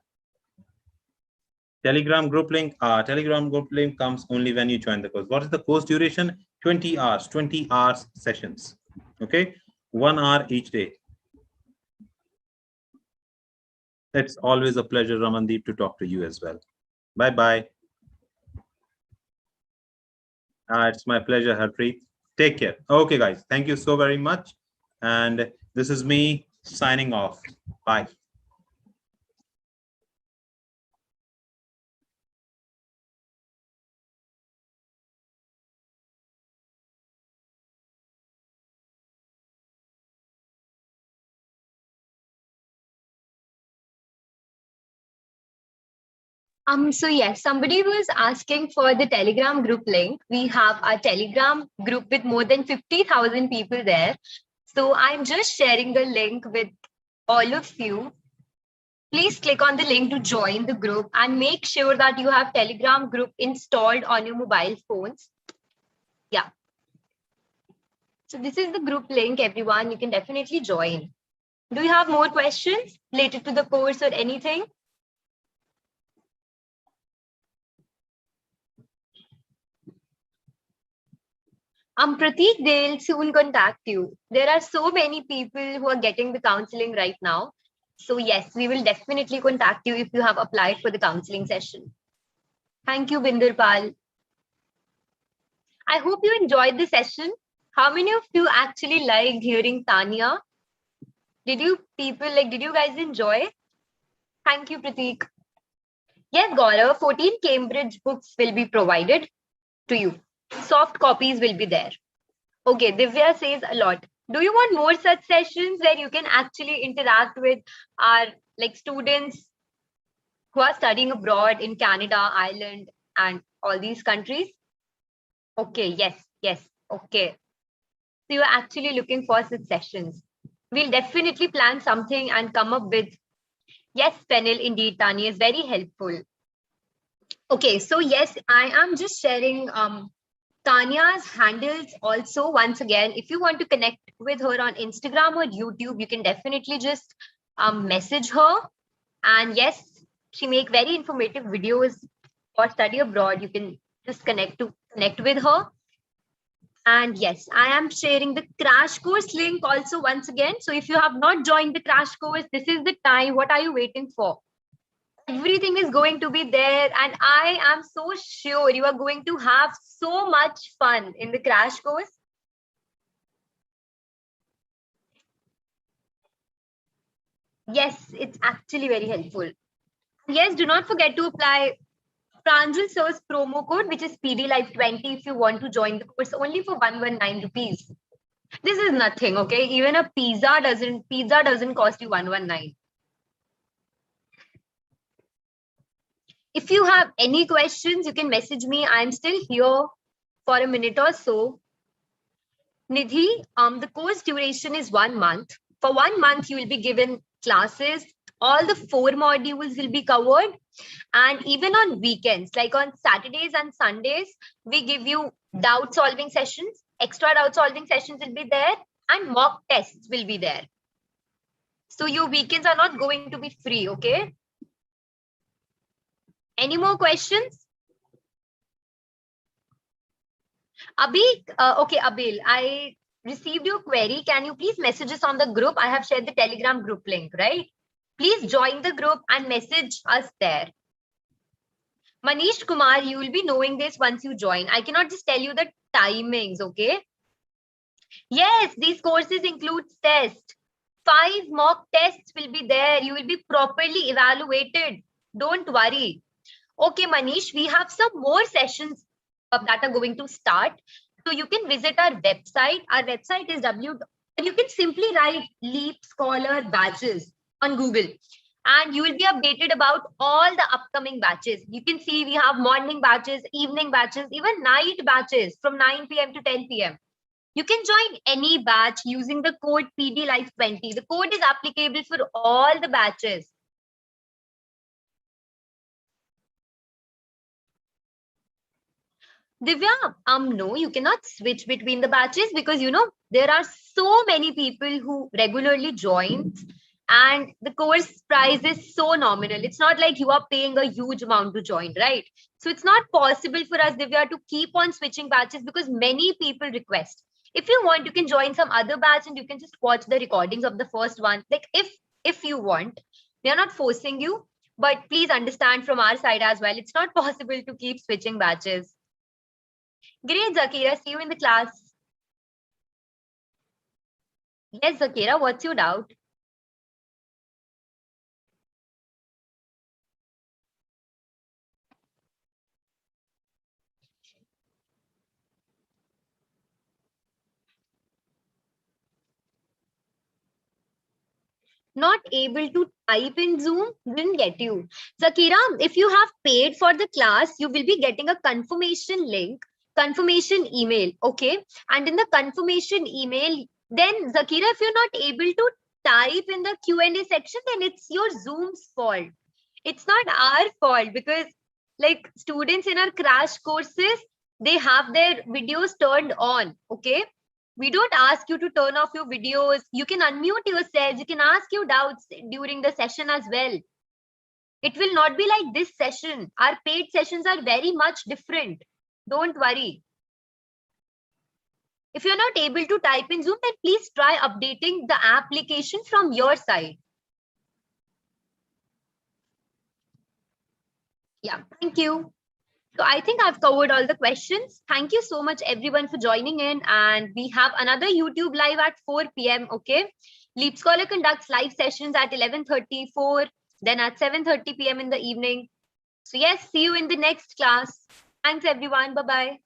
[SPEAKER 1] Telegram group link. Telegram group link comes only when you join the course. What is the course duration? 20 hours. 20 hours sessions. Okay, 1 hour each day. It's always a pleasure, Ramandeep, to talk to you as well. Bye-bye. It's my pleasure, Harpreet. Take care. Okay, guys. Thank you so very much. And this is me signing off. Bye.
[SPEAKER 3] So yes, somebody was asking for the Telegram group link. We have a Telegram group with more than 50,000 people there. So I'm just sharing the link with all of you. Please click on the link to join the group and make sure that you have Telegram group installed on your mobile phones. Yeah. So this is the group link, everyone. You can definitely join. Do you have more questions related to the course or anything? Prateek, they'll soon contact you. There are so many people who are getting the counseling right now. So yes, we will definitely contact you if you have applied for the counseling session. Thank you, Binderpal. I hope you enjoyed the session. How many of you actually liked hearing Taniya? Did you guys enjoy? Thank you, Prateek. Yes, Gaurav, 14 Cambridge books will be provided to you. Soft copies will be there. Okay, Divya says a lot. Do you want more such sessions where you can actually interact with our students who are studying abroad in Canada, Ireland, and all these countries? Okay, yes, okay. So you're actually looking for such sessions. We'll definitely plan something and come up with, yes, panel indeed, Tani is very helpful. Okay, so yes, I am just sharing Taniya's handles also. Once again, if you want to connect with her on Instagram or YouTube, you can definitely just message her. And yes, she make very informative videos for study abroad. You can just connect with her. And yes, I am sharing the crash course link also once again. So if you have not joined the crash course, this is the time. What are you waiting for? Everything is going to be there, and I am so sure you are going to have so much fun in the crash course. Yes, it's actually very helpful. Yes, do not forget to apply Pranjul sir's promo code, which is PDLife20 if you want to join the course, only for 119 rupees. This is nothing, okay? Even a pizza doesn't cost you 119. If you have any questions, you can message me. I'm still here for a minute or so. Nidhi, the course duration is 1 month. For 1 month, you will be given classes. All the 4 modules will be covered. And even on weekends, like on Saturdays and Sundays, we give you doubt solving sessions. Extra doubt solving sessions will be there, and mock tests will be there. So your weekends are not going to be free, okay? Any more questions? Okay, Abil, I received your query. Can you please message us on the group? I have shared the Telegram group link, right? Please join the group and message us there. Manish Kumar, you will be knowing this once you join. I cannot just tell you the timings, okay? Yes, these courses include tests. 5 mock tests will be there. You will be properly evaluated. Don't worry. Okay, Manish, we have some more sessions that are going to start. So you can visit our website. Our website is you can simply write LeapScholar batches on Google, and you will be updated about all the upcoming batches. You can see we have morning batches, evening batches, even night batches from 9 p.m. to 10 p.m. You can join any batch using the code PDLife20. The code is applicable for all the batches. Divya, no, you cannot switch between the batches because, there are so many people who regularly join, and the course price is so nominal. It's not like you are paying a huge amount to join, right? So it's not possible for us, Divya, to keep on switching batches because many people request. If you want, you can join some other batch and you can just watch the recordings of the first one. Like if you want, we are not forcing you, but please understand from our side as well, it's not possible to keep switching batches. Great, Zakira. See you in the class. Yes, Zakira, what's your doubt? Not able to type in Zoom? Didn't get you. Zakira, if you have paid for the class, you will be getting a confirmation link, confirmation email, okay? And in the confirmation email, then Zakira, if you're not able to type in the Q&A section, then it's your Zoom's fault. It's not our fault because like students in our crash courses, they have their videos turned on, okay? We don't ask you to turn off your videos. You can unmute yourselves. You can ask your doubts during the session as well. It will not be like this session. Our paid sessions are very much different. Don't worry. If you're not able to type in Zoom, then please try updating the application from your side. Yeah, thank you. So I think I've covered all the questions. Thank you so much everyone for joining in. And we have another YouTube live at 4 p.m. Okay. LeapScholar conducts live sessions at 11:34, then at 7:30 p.m. in the evening. So yes, see you in the next class. Thanks everyone. Bye-bye.